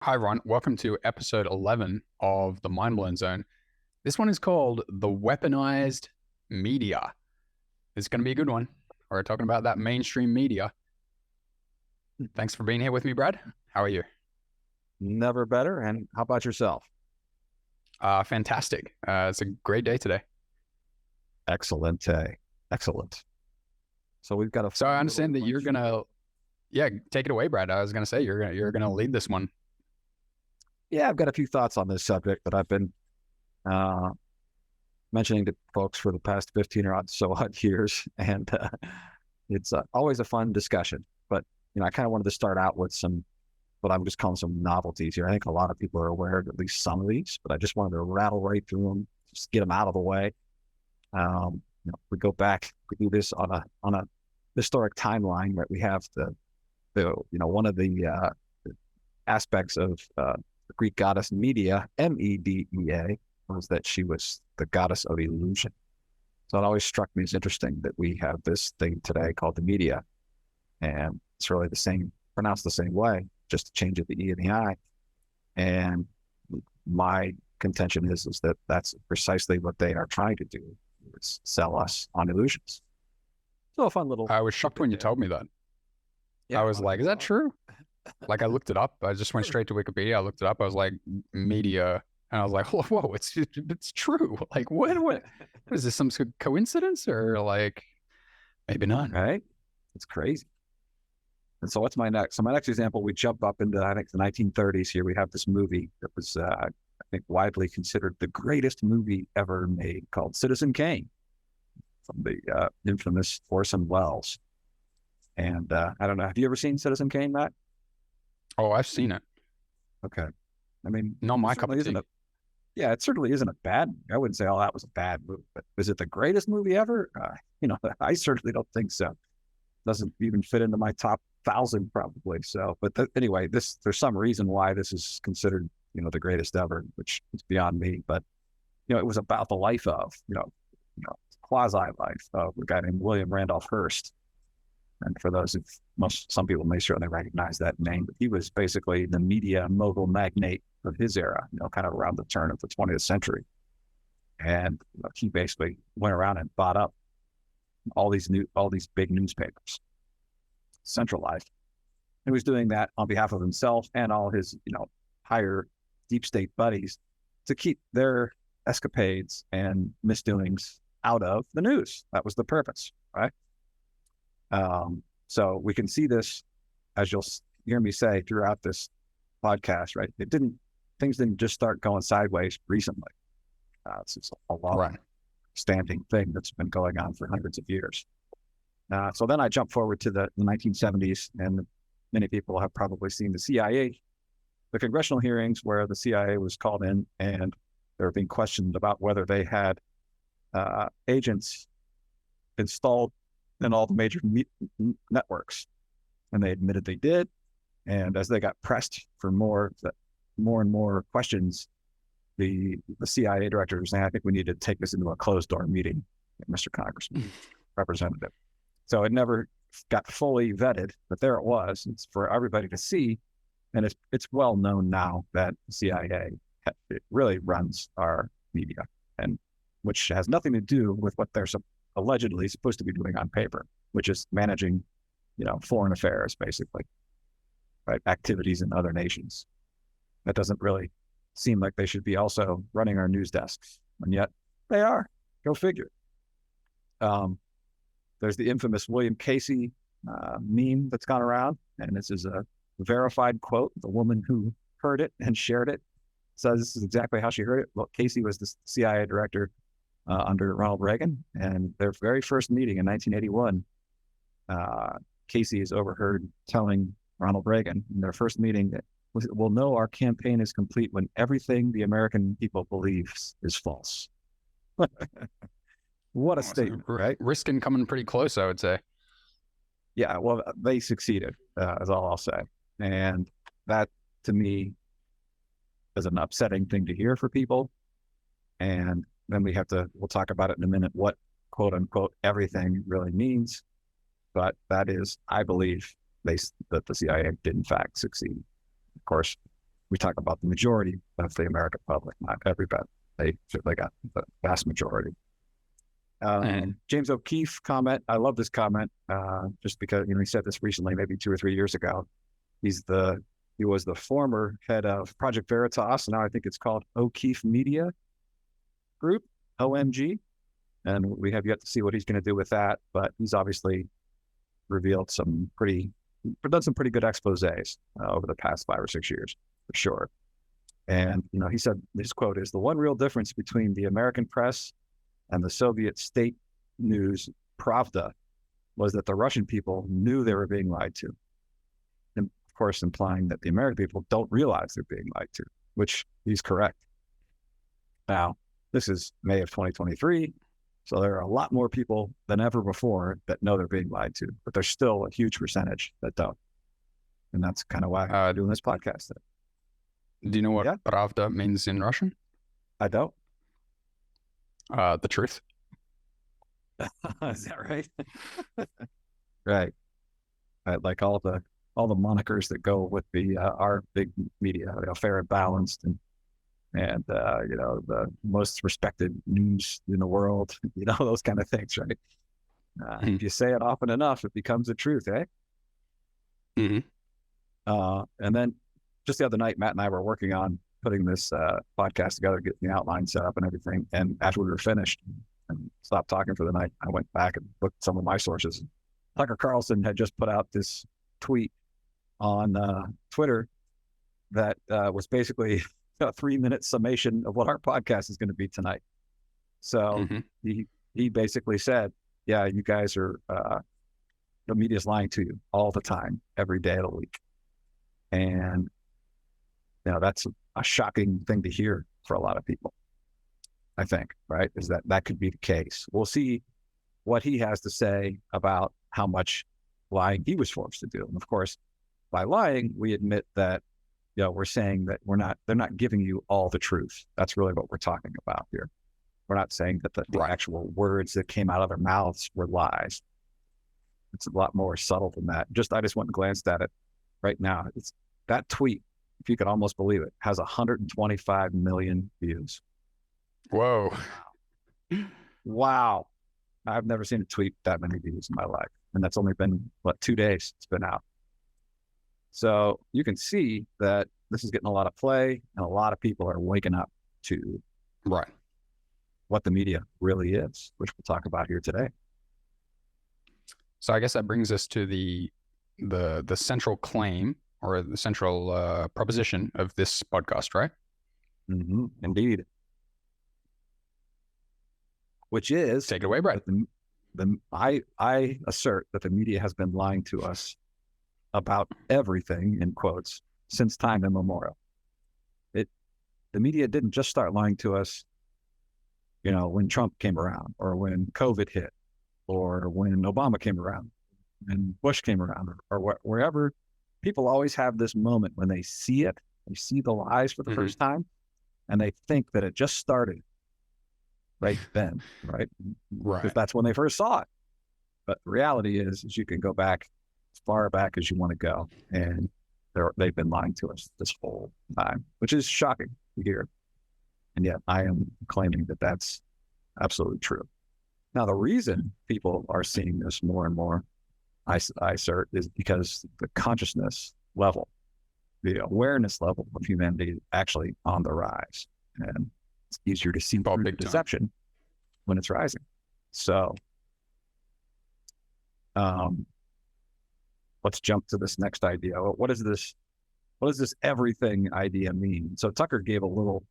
Hi, Ron. Welcome to episode 11 of the Mind Blown Zone. This one is called The Weaponized Media. It's going to be a good one. We're talking about that mainstream media. Thanks for being here with me, Brad. How are you? Never better. And how about yourself? Fantastic. It's a great day today. Excellent. Excellent. So we've got a. So I understand that you're going to, take it away, Brad. I was going to say you're gonna lead this one. Yeah, I've got a few thoughts on this subject that I've been mentioning to folks for the past 15 or so odd years. And it's always a fun discussion. But, I kind of wanted to start out with what I'm just calling some novelties here. I think a lot of people are aware of at least some of these, but I just wanted to rattle right through them, just get them out of the way. We go back, we do this on a historic timeline, right? We have the one of the aspects of the Greek goddess Medea, Medea, was that she was the goddess of illusion. So it always struck me as interesting that we have this thing today called the media, and it's really the same, pronounced the same way, just to change it the E and the I. And my contention is that that's precisely what they are trying to do, is sell us on illusions. So a fun little. I was shocked when you told me that. Yeah, I was like, is that true? Like I looked it up. I just went straight to Wikipedia. I looked it up. I was like, media. And I was like, whoa, it's true. Like, what is this, some coincidence or like, maybe not? Right? It's crazy. And so what's my next? So my next example, we jump up into, I think, the 1930s here. We have this movie that was, I think, widely considered the greatest movie ever made, called Citizen Kane, from the infamous Orson Welles. And I don't know, have you ever seen Citizen Kane, Matt? Oh, I've seen it. Okay. I mean, not my cup of tea. Yeah, it certainly isn't a bad movie. I wouldn't say, oh, that was a bad movie, but is it the greatest movie ever? I certainly don't think so. Doesn't even fit into my top 1,000 probably. So, but anyway, there's some reason why this is considered, the greatest ever, which is beyond me. But, it was about the life of, quasi life of a guy named William Randolph Hearst. And for those some people may certainly recognize that name, but he was basically the media mogul magnate of his era, kind of around the turn of the 20th century. And he basically went around and bought up all these big newspapers, centralized. He was doing that on behalf of himself and all his, higher deep state buddies to keep their escapades and misdoings out of the news. That was the purpose, right? So we can see this, as you'll hear me say throughout this podcast, right? Things didn't just start going sideways recently. It's a long standing thing that's been going on for hundreds of years. So then I jump forward to the 1970s, and many people have probably seen the CIA, the congressional hearings where the CIA was called in and they were being questioned about whether they had agents installed in all the major networks. And they admitted they did. And as they got pressed for more and more questions, the CIA director was saying, I think we need to take this into a closed door meeting, Mr. Congressman, Representative. So it never got fully vetted, but there it was. It's for everybody to see. And it's well known now that the CIA it really runs our media, and which has nothing to do with what they're allegedly supposed to be doing on paper, which is managing, foreign affairs, basically, right? Activities in other nations. That doesn't really seem like they should be also running our news desks, and yet they are. Go figure. There's the infamous William Casey meme that's gone around, and this is a verified quote. The woman who heard it and shared it says this is exactly how she heard it. Well, Casey was the CIA director under Ronald Reagan, and their very first meeting in 1981, Casey is overheard telling Ronald Reagan in their first meeting that we'll know our campaign is complete when everything the American people believes is false. What a statement, right? Risking coming pretty close, I would say. Yeah, well, they succeeded, is all I'll say. And that, to me, is an upsetting thing to hear for people. And then we'll talk about it in a minute, what quote unquote everything really means. But that is, I believe, that the CIA did in fact succeed. Of course, we talk about the majority of the American public, not everybody. They got the vast majority. James O'Keefe comment. I love this comment just because, he said this recently, maybe 2 or 3 years ago. He was the former head of Project Veritas. Now I think it's called O'Keefe Media Group, OMG. And we have yet to see what he's going to do with that. But he's obviously revealed done some pretty good exposés over the past 5 or 6 years, for sure. And, he said, his quote is, "The one real difference between the American press and the Soviet state news Pravda was that the Russian people knew they were being lied to." And of course, implying that the American people don't realize they're being lied to, which he's correct. Now, this is May of 2023. So there are a lot more people than ever before that know they're being lied to, but there's still a huge percentage that don't. And that's kind of why I'm doing this podcast today. Do you know what Pravda means in Russian? I don't. The truth. Is that right? Right. Like all the monikers that go with our big media, fair and balanced, and the most respected news in the world, those kind of things, right? If you say it often enough, it becomes the truth, eh? Mm-hmm. And then just the other night, Matt and I were working on putting this podcast together, getting the outline set up and everything. And after we were finished and stopped talking for the night, I went back and looked at some of my sources. Tucker Carlson had just put out this tweet on Twitter that was basically a 3-minute summation of what our podcast is going to be tonight. So he basically said, yeah, you guys are, the media's lying to you all the time, every day of the week. And, that's a shocking thing to hear for a lot of people, I think, right? Is that could be the case. We'll see what he has to say about how much lying he was forced to do. And of course, by lying, we admit that, we're saying that they're not giving you all the truth. That's really what we're talking about here. We're not saying that the actual words that came out of their mouths were lies. It's a lot more subtle than that. I just went and glanced at it right now. It's that tweet, if you could almost believe it, has 125 million views. Whoa. Wow. I've never seen a tweet that many views in my life. And that's only been, 2 days it's been out. So you can see that this is getting a lot of play, and a lot of people are waking up to what the media really is, which we'll talk about here today. So I guess that brings us to the central claim, or the central proposition of this podcast, right? Mm-hmm. Indeed. Which is, take it away, Brad. I assert that the media has been lying to us about everything, in quotes, since time immemorial. The media didn't just start lying to us, when Trump came around, or when COVID hit, or when Obama came around, and Bush came around, or wherever. People always have this moment when they see the lies for the first time, and they think that it just started right then, right? Because that's when they first saw it. But the reality is you can go back as far back as you want to go, and they've been lying to us this whole time, which is shocking to hear. And yet I am claiming that that's absolutely true. Now, the reason people are seeing this more and more, I assert, is because the consciousness level, the awareness level of humanity is actually on the rise. And it's easier to see through deception when it's rising. So let's jump to this next idea. What does this everything idea mean? So Tucker gave a little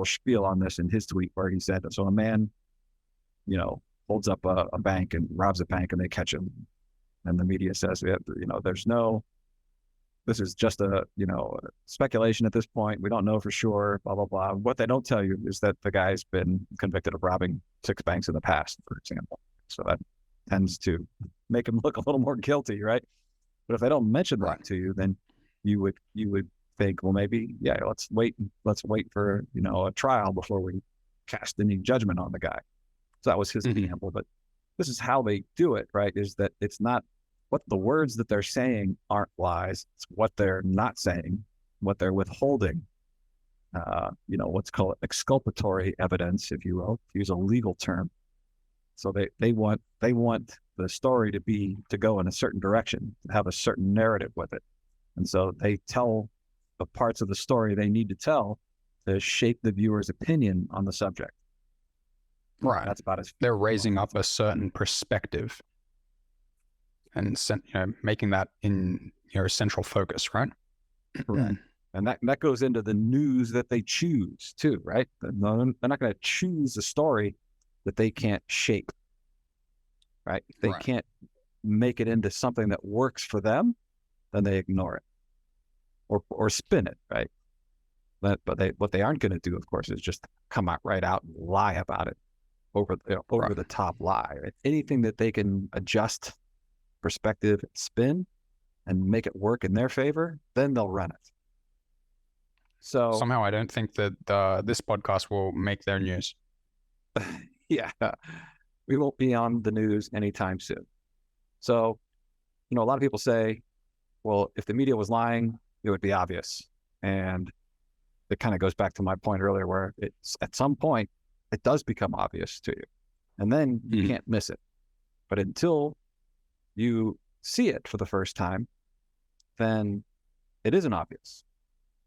spiel on this in his tweet, where he said, so a man, holds up a bank and robs a bank, and they catch him. And the media says, this is just a speculation at this point. We don't know for sure, blah, blah, blah. What they don't tell you is that the guy's been convicted of robbing 6 banks in the past, for example. So that tends to make him look a little more guilty, right? But if they don't mention that to you, then you would think, well, maybe, let's wait for, a trial before we cast any judgment on the guy. So that was his example. But this is how they do it, right? Is that it's not what the words that they're saying aren't lies. It's what they're not saying what they're withholding, what's called exculpatory evidence, if you will, to use a legal term. So they want the story to go in a certain direction, to have a certain narrative with it. And so they tell the parts of the story they need to tell to shape the viewer's opinion on the subject. Right. That's about it. They're raising up a certain perspective and making that in your central focus, right? Correct. And that goes into the news that they choose too, right? They're not going to choose a story that they can't shape, right? If they can't make it into something that works for them, then they ignore it or spin it, right? But what they aren't going to do, of course, is just come out and lie about it, over the top lie. Right? Anything that they can adjust perspective, spin, and make it work in their favor, then they'll run it. So somehow I don't think that this podcast will make their news. Yeah, we won't be on the news anytime soon. So, a lot of people say, well, if the media was lying, it would be obvious. And it kind of goes back to my point earlier, where it's at some point, it does become obvious to you. And then you can't miss it. But until you see it for the first time, then it isn't obvious,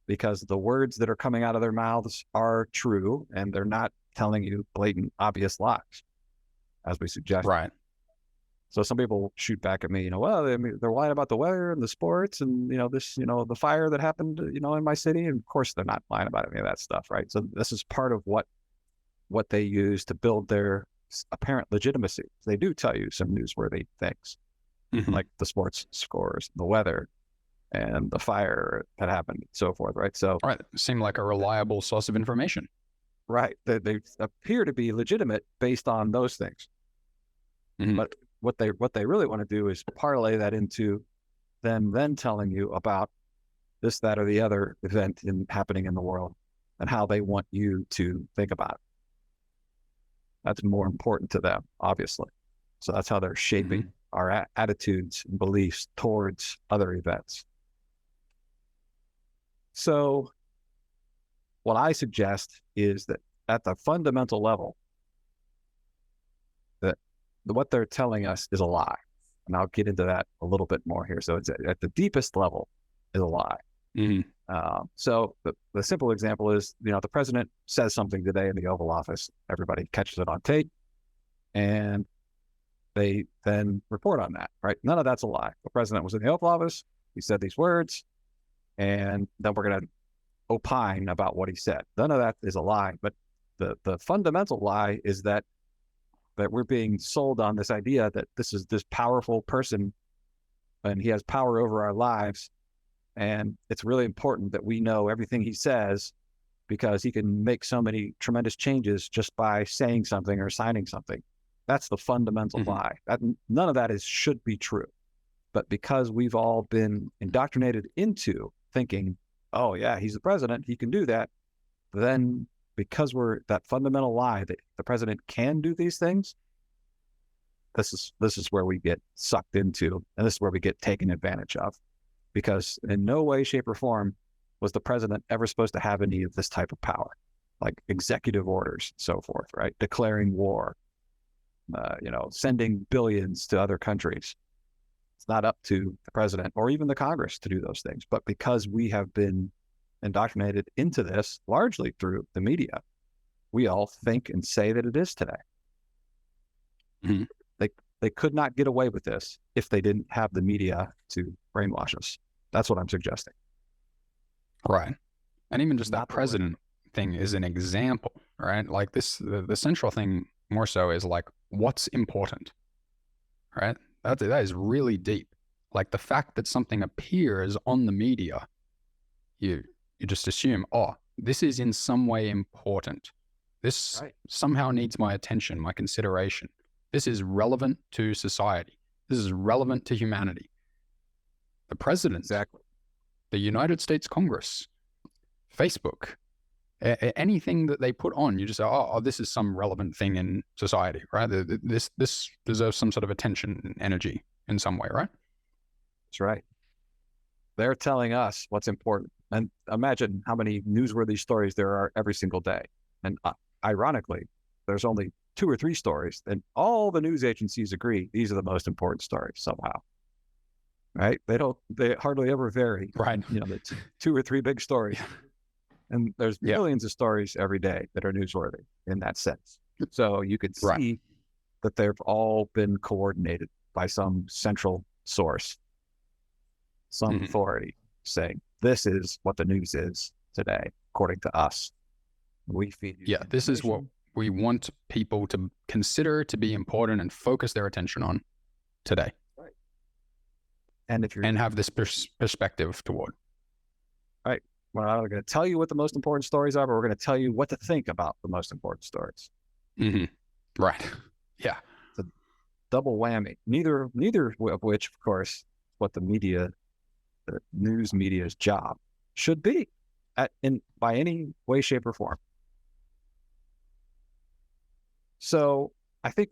because the words that are coming out of their mouths are true, and they're not telling you blatant, obvious lies, as we suggest. Right. So some people shoot back at me, well, they're lying about the weather and the sports and, the fire that happened, in my city. And of course, they're not lying about any of that stuff, right? So this is part of what they use to build their apparent legitimacy. They do tell you some newsworthy things, like the sports scores, the weather, and the fire that happened, and so forth, right? So, right, seem like a reliable source of information, right? They appear to be legitimate based on those things, but what they really want to do is parlay that into them then telling you about this, that, or the other event happening in the world, and how they want you to think about it. That's more important to them, obviously. So that's how they're shaping our attitudes and beliefs towards other events. So what I suggest is that at the fundamental level, that what they're telling us is a lie. And I'll get into that a little bit more here. So it's at the deepest level is a lie. So the simple example is, the president says something today in the Oval Office. Everybody catches it on tape, and they then report on that, right? None of that's a lie. The president was in the Oval Office. He said these words, and then we're going to opine about what he said. None of that is a lie. But the fundamental lie is that we're being sold on this idea that this is this powerful person, and he has power over our lives. And it's really important that we know everything he says, because he can make so many tremendous changes just by saying something or signing something. That's the fundamental lie. None of that should be true. But because we've all been indoctrinated into thinking, oh yeah, he's the president, he can do that, then because we're that fundamental lie that the president can do these things, this is where we get sucked into, and this is where we get taken advantage of. Because in no way, shape, or form was the president ever supposed to have any of this type of power, like executive orders and so forth, right? Declaring war, sending billions to other countries. It's not up to the president or even the Congress to do those things. But because we have been indoctrinated into this, largely through the media, we all think and say that it is today. They could not get away with this if they didn't have the media to brainwash us. That's what I'm suggesting. Right. And even just that president thing is an example, right? Like this, the central thing more so is like, what's important, right? That is really deep. Like the fact that something appears on the media, you just assume, oh, this is in some way important. This somehow needs my attention, my consideration. This is relevant to society. This is relevant to humanity. The president, the United States Congress, Facebook, anything that they put on, you just say, oh, this is some relevant thing in society, right? This deserves some sort of attention and energy in some way, right? That's right. They're telling us what's important. And imagine how many newsworthy stories there are every single day. And ironically, there's only 2 or 3 stories, and all the news agencies agree these are the most important stories somehow. Right? They hardly ever vary. Right. It's 2 or 3 big stories. And there's millions of stories every day that are newsworthy in that sense. So you could see that they've all been coordinated by some central source, some authority saying, this is what the news is today, according to us. We feed you. Yeah, this is what we want people to consider to be important and focus their attention on today. Right. And if you're have this perspective toward. Right. We're not going to tell you what the most important stories are, but we're going to tell you what to think about the most important stories. Right. Yeah. It's a double whammy. Neither of which, of course, what the news media's job should be by any way, shape, or form. So I think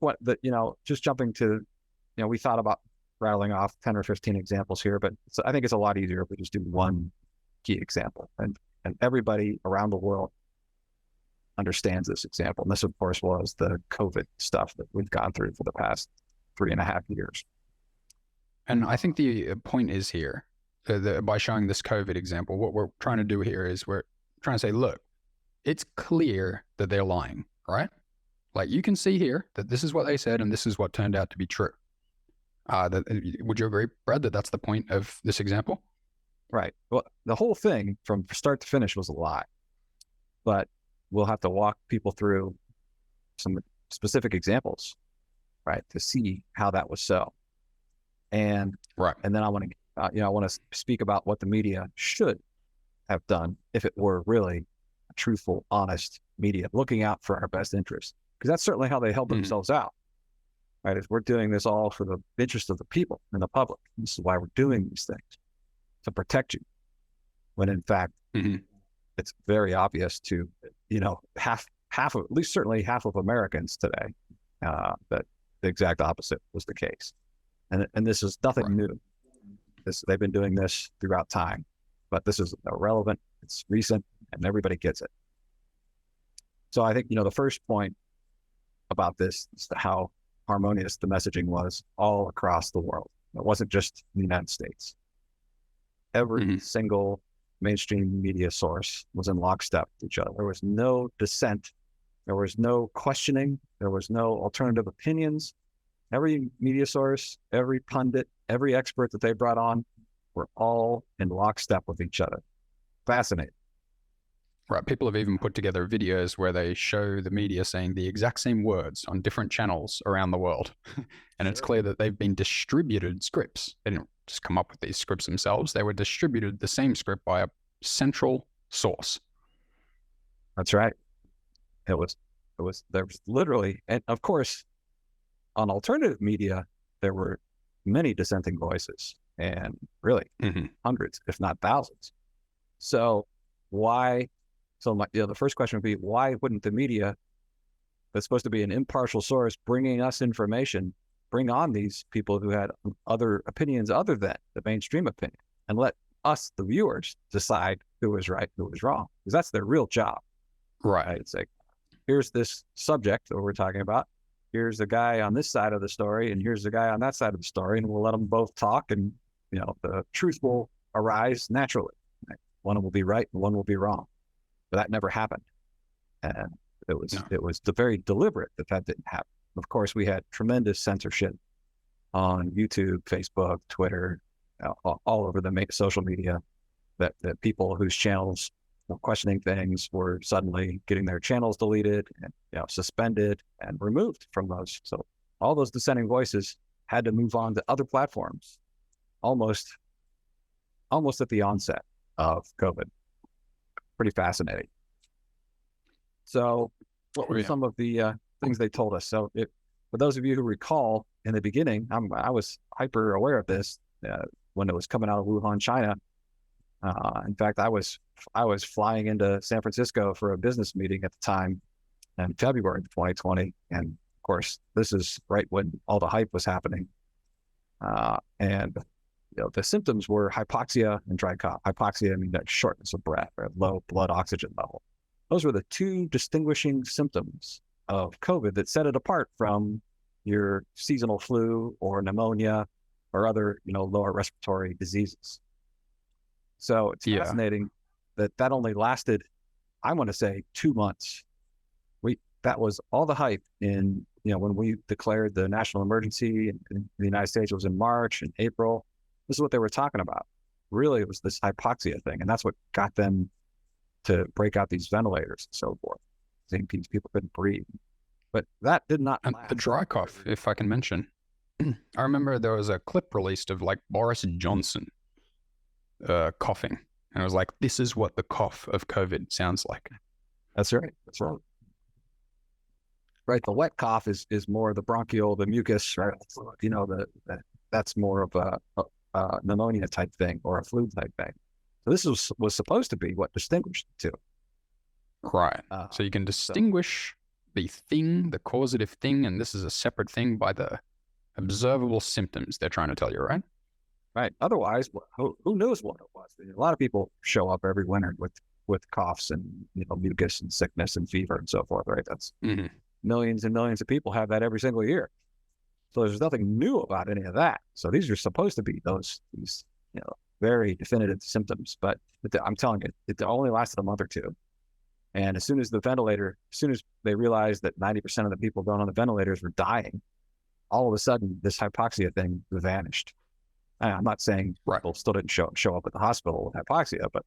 just jumping to, we thought about rattling off 10 or 15 examples here, but I think it's a lot easier if we just do one key example, and everybody around the world understands this example. And this, of course, was the COVID stuff that we've gone through for the past 3.5 years. And I think the point is here, by showing this COVID example, what we're trying to do here is we're trying to say, look, it's clear that they're lying, right? Like, you can see here that this is what they said and this is what turned out to be true. Would you agree, Brad, that that's the point of this example? Right. Well, the whole thing from start to finish was a lie, but we'll have to walk people through some specific examples, right, to see how that was so. And then I want to speak about what the media should have done if it were really a truthful, honest media, looking out for our best interests, because that's certainly how they held themselves out. Right? Is we're doing this all for the interest of the people and the public. This is why we're doing these things, to protect you. When in fact, it's very obvious to, half of, at least certainly half of Americans today, that the exact opposite was the case. And this is nothing new. They've been doing this throughout time, but this is irrelevant. It's recent, and everybody gets it. So I think, the first point about this is how harmonious the messaging was all across the world. It wasn't just the United States. Every single mainstream media source was in lockstep with each other. There was no dissent. There was no questioning. There was no alternative opinions. Every media source, every pundit, every expert that they brought on were all in lockstep with each other. Fascinating. Right. People have even put together videos where they show the media saying the exact same words on different channels around the world. And it's clear that they've been distributed scripts. They didn't just come up with these scripts themselves. They were distributed the same script by a central source. That's right. There was literally, and of course, on alternative media, there were many dissenting voices, and really hundreds, if not thousands. So why? So the first question would be, why wouldn't the media, that's supposed to be an impartial source bringing us information, bring on these people who had other opinions other than the mainstream opinion, and let us, the viewers, decide who was right, who was wrong? Because that's their real job. Right. It's like, here's this subject that we're talking about. Here's the guy on this side of the story, and here's the guy on that side of the story, and we'll let them both talk, and the truth will arise naturally. Right? One will be right, and one will be wrong. But that never happened, and it was very deliberate that didn't happen. Of course, we had tremendous censorship on YouTube, Facebook, Twitter, all over the social media. That people whose channels were questioning things were suddenly getting their channels deleted and suspended and removed from those. So all those dissenting voices had to move on to other platforms, almost at the onset of COVID. Pretty fascinating. So what were some of the things they told us? So for those of you who recall, in the beginning, I was hyper aware of this when it was coming out of Wuhan, China. In fact, I was flying into San Francisco for a business meeting at the time in February of 2020. And of course, this is right when all the hype was happening. And the symptoms were hypoxia and dry cough. Hypoxia, I mean, that shortness of breath or low blood oxygen level. Those were the two distinguishing symptoms of COVID that set it apart from your seasonal flu or pneumonia or other, lower respiratory diseases. So it's fascinating that only lasted, I want to say, 2 months. That was all the hype in, when we declared the national emergency in the United States. It was in March and April. This is what they were talking about. Really, it was this hypoxia thing. And that's what got them to break out these ventilators and so forth. Saying people couldn't breathe. But that did not last. The dry cough, if I can mention. I remember there was a clip released of like Boris Johnson coughing. And it was like, this is what the cough of COVID sounds like. That's right. That's right. Right. The wet cough is more the bronchial, the mucus, right? That's more of a pneumonia type thing or a flu type thing. So this was supposed to be what distinguished the two. Right. So you can distinguish the thing, the causative thing, and this is a separate thing by the observable symptoms they're trying to tell you, right? Right. Otherwise, who knows what it was? A lot of people show up every winter with coughs and mucus and sickness and fever and so forth, right? That's millions and millions of people have that every single year. So there's nothing new about any of that. So these are supposed to be these very definitive symptoms. But I'm telling you, it only lasted a month or two. And as soon as they realized that 90% of the people going on the ventilators were dying, all of a sudden this hypoxia thing vanished. And I'm not saying people still didn't show up at the hospital with hypoxia, but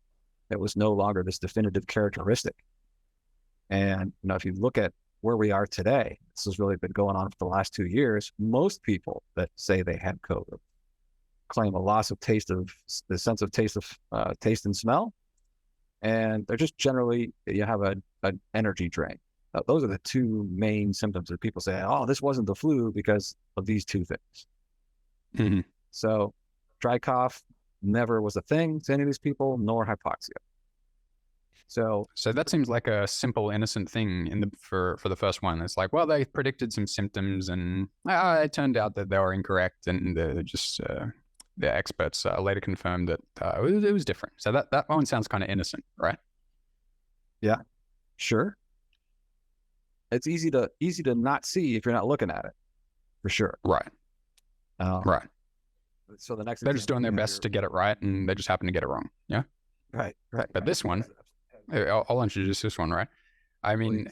it was no longer this definitive characteristic. And if you look at where we are today, this has really been going on for the last 2 years. Most people that say they had COVID claim a loss of taste and smell, and they're just generally have an energy drain. Those are the two main symptoms that people say, oh, this wasn't the flu because of these two things. Mm-hmm. So dry cough never was a thing to any of these people, nor hypoxia. So that seems like a simple, innocent thing for the first one. It's like, well, they predicted some symptoms, and it turned out that they were incorrect, and the experts later confirmed that it was different. So that one sounds kind of innocent, right? Yeah, sure. It's easy to not see if you're not looking at it, for sure. Right. Right. So the next they're just doing their best to get it right, and they just happen to get it wrong. Yeah. Right. But this one, I'll introduce this one, right? I mean,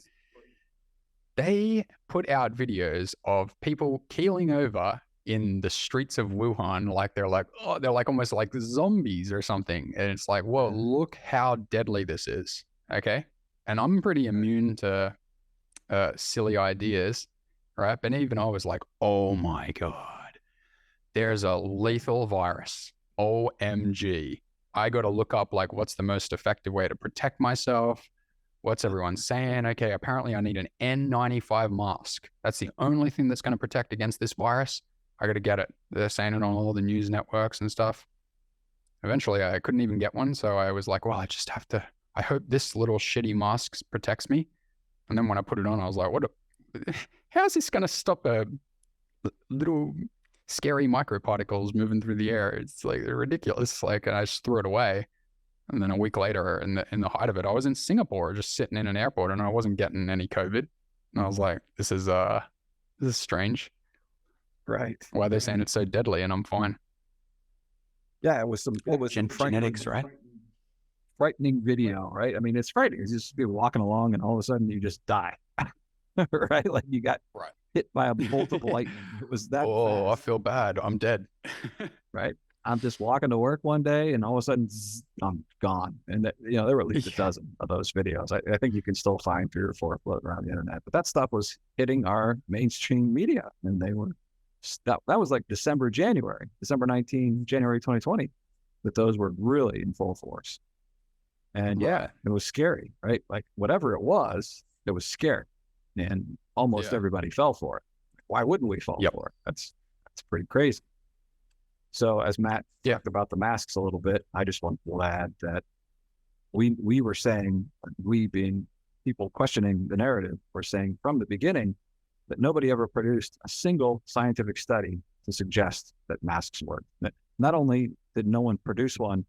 they put out videos of people keeling over in the streets of Wuhan, like they're almost like zombies or something. And it's like, whoa, look how deadly this is. Okay. And I'm pretty immune to silly ideas, right? But even I was like, oh my God, there's a lethal virus. OMG. I got to look up like what's the most effective way to protect myself. What's everyone saying? Okay, apparently I need an N95 mask. That's the only thing that's going to protect against this virus. I got to get it. They're saying it on all the news networks and stuff. Eventually, I couldn't even get one. So I was like, well, I hope this little shitty mask protects me. And then when I put it on, I was like, how's this going to stop a little scary microparticles moving through the air? It's like, they're ridiculous. Like, and I just threw it away. And then a week later, in the height of it, I was in Singapore, just sitting in an airport, and I wasn't getting any COVID. And I was like, this is strange. Right. Why are they saying it's so deadly and I'm fine? Yeah, it was genetics, right? Frightening video, right? I mean, it's frightening. You just be walking along and all of a sudden you just die, right? Like you got hit by a bolt of lightning. It was that. Oh, fast. I feel bad. I'm dead. Right. I'm just walking to work one day and all of a sudden I'm gone. And there were at least a dozen of those videos. I think you can still find 3 or 4 floating around the internet, but that stuff was hitting our mainstream media, and they were, that was like December 19, January 2020, that those were really in full force. And yeah, it was scary, right? Like whatever it was scary, and almost everybody fell for it. Why wouldn't we fall for it? That's pretty crazy. So as Matt talked about the masks a little bit, I just want to add that we were saying, we being people questioning the narrative, were saying from the beginning that nobody ever produced a single scientific study to suggest that masks work. not only did no one produce one,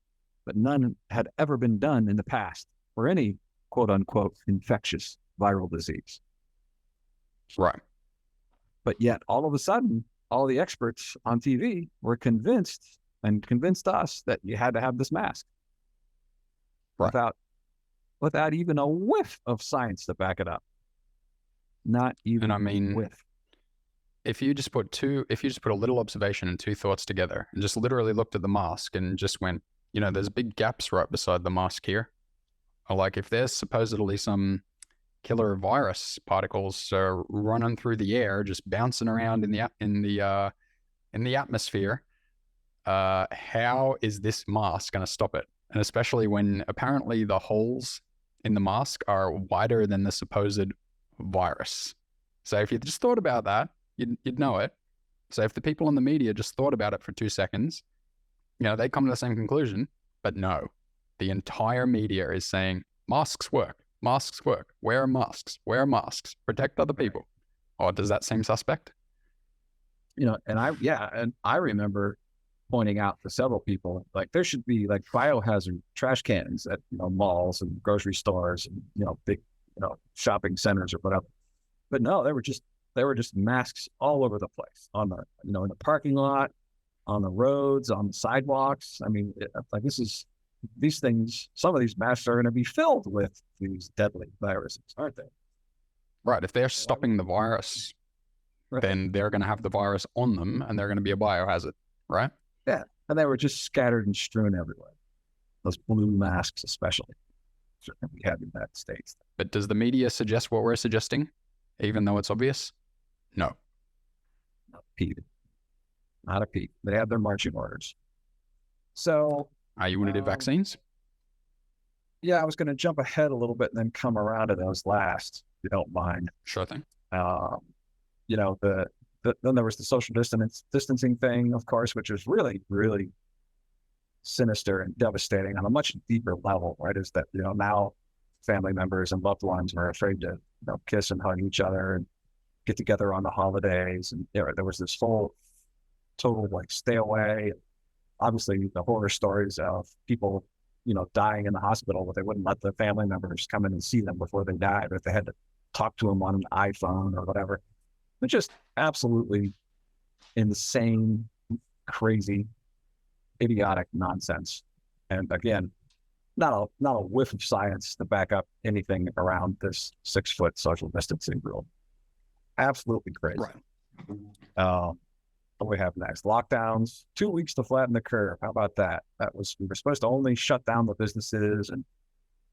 but none had ever been done in the past for any quote unquote infectious viral disease. Right. But yet all of a sudden, all the experts on TV were convinced us that you had to have this mask. Right. Without even a whiff of science to back it up. Not even a whiff. If you just put a little observation and two thoughts together and just literally looked at the mask and just went, there's big gaps right beside the mask here. Or like if there's supposedly some killer virus particles running through the air, just bouncing around in the atmosphere, how is this mask going to stop it? And especially when apparently the holes in the mask are wider than the supposed virus. So if you just thought about that, you'd know it. So if the people in the media just thought about it for 2 seconds, they come to the same conclusion. But no, the entire media is saying masks work, wear masks, protect other people. Or does that seem suspect? And I remember pointing out to several people, like there should be like biohazard trash cans at malls and grocery stores and big shopping centers or whatever. But no, they were just masks all over the place, on the in the parking lot, on the roads, on the sidewalks. I mean, these things, some of these masks are going to be filled with these deadly viruses, aren't they? Right. If they're stopping the virus, then they're going to have the virus on them and they're going to be a biohazard, right? Yeah. And they were just scattered and strewn everywhere. Those blue masks, especially. We have in the United States. But does the media suggest what we're suggesting, even though it's obvious? No. Not a peep. Not a peep. They have their marching orders. So... Are you going to do vaccines? Yeah, I was going to jump ahead a little bit and then come around to those last, if you don't mind. Sure thing. Then there was the social distancing thing, of course, which is really, really sinister and devastating on a much deeper level, right? Is that, now family members and loved ones are afraid to kiss and hug each other and get together on the holidays. And there was this whole total stay away. Obviously, the horror stories of people, dying in the hospital, but they wouldn't let the family members come in and see them before they died, or if they had to talk to them on an iPhone or whatever. It's just absolutely insane, crazy, idiotic nonsense. And again, not a whiff of science to back up anything around this 6-foot social distancing rule. Absolutely crazy. Right. What do we have next? Lockdowns, 2 weeks to flatten the curve. How about that? We were supposed to only shut down the businesses and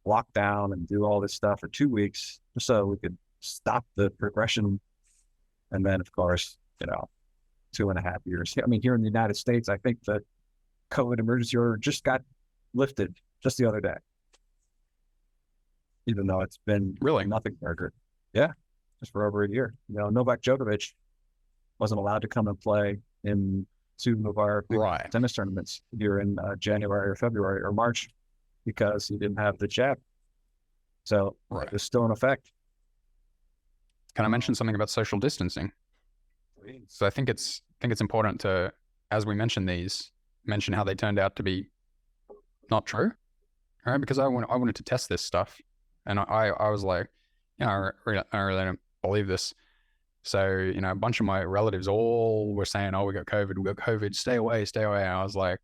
lock down and do all this stuff for 2 weeks just so we could stop the progression. And then, of course, 2.5 years. I mean, here in the United States, I think the COVID emergency order just got lifted just the other day, even though it's been really nothing burger. Yeah, just for over a year. Novak Djokovic wasn't allowed to come and play in 2 of our big tennis tournaments here in January or February or March because he didn't have the jab. So it's still in effect. Can I mention something about social distancing? Please. So I think it's important to, as we mention how they turned out to be not true, right? Because I wanted to test this stuff, and I was like, I really don't believe this. So, a bunch of my relatives all were saying, oh, we got COVID, stay away. And I was like,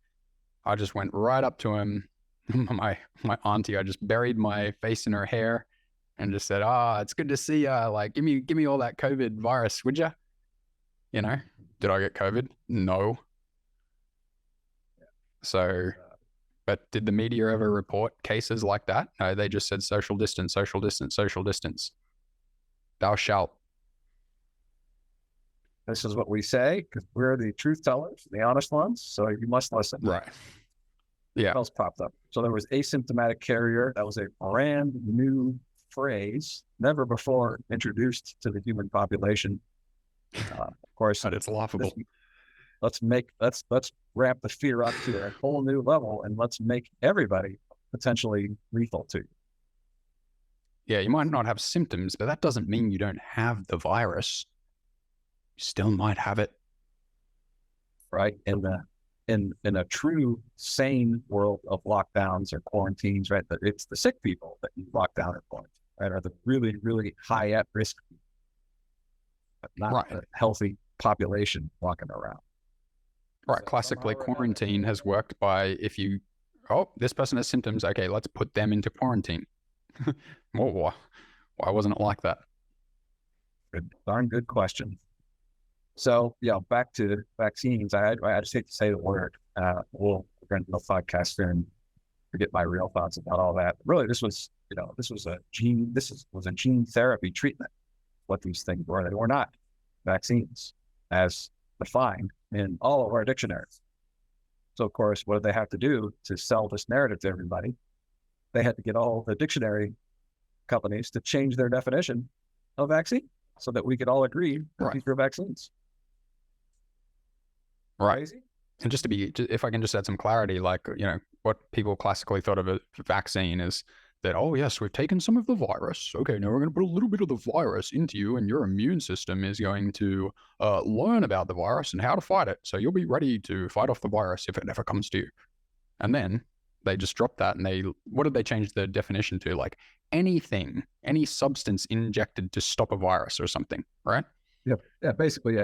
I just went right up to him, my auntie, I just buried my face in her hair and just said, it's good to see ya. Like, give me all that COVID virus, would ya? Did I get COVID? No. So, but did the media ever report cases like that? No, they just said social distance. Thou shalt. This is what we say because we're the truth tellers, the honest ones. So you must listen. Right. Yeah. What else popped up? So there was asymptomatic carrier. That was a brand new phrase, never before introduced to the human population. Of course, but it's laughable. Let's ramp the fear up to a whole new level, and let's make everybody potentially lethal to you. Yeah, you might not have symptoms, but that doesn't mean you don't have the virus. You still might have it. Right. And in a true sane world of lockdowns or quarantines, right? That it's the sick people that you lock down or quarantine, right? Are the really, really high at risk people, but not a healthy population walking around. Right. So classically, quarantine has worked by this person has symptoms. Okay, let's put them into quarantine. Why wasn't it like that? Darn good question. So, back to vaccines. I just hate to say the word. We're going to do a podcast there and forget my real thoughts about all that. Really, this was a gene therapy treatment. What these things were, they were not vaccines as defined in all of our dictionaries. So, of course, what did they have to do to sell this narrative to everybody? They had to get all the dictionary companies to change their definition of vaccine so that we could all agree that these were vaccines. Right. Crazy? And if I can just add some clarity, like, what people classically thought of a vaccine is that, oh yes, we've taken some of the virus. Okay, now we're going to put a little bit of the virus into you, and your immune system is going to learn about the virus and how to fight it. So you'll be ready to fight off the virus if it ever comes to you. And then they just dropped that, and what did they change the definition to? Like anything, any substance injected to stop a virus or something, right? Yeah, basically,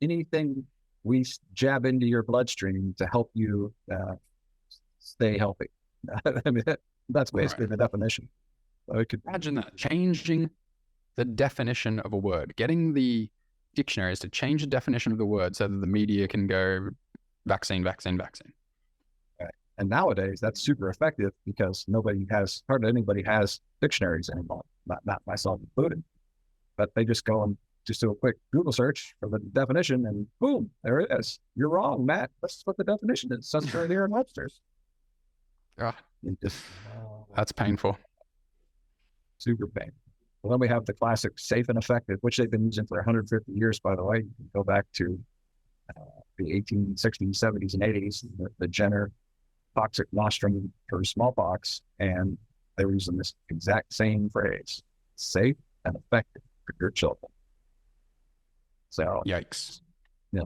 anything we jab into your bloodstream to help you stay healthy. I mean, that's basically the definition. So imagine that, changing the definition of a word, getting the dictionaries to change the definition of the word so that the media can go vaccine, vaccine, vaccine. Right. And nowadays, that's super effective because hardly anybody has dictionaries anymore, not myself included. But they just go and just do a quick Google search for the definition, and boom, there it is. You're wrong, Matt. That's what the definition is. It's right here in Webster's. That's painful. Super painful. Well, then we have the classic safe and effective, which they've been using for 150 years, by the way. You can go back to the 1860s, 70s, and 80s, the Jenner toxic nostrum for smallpox, and they were using this exact same phrase, safe and effective for your children. So, yikes.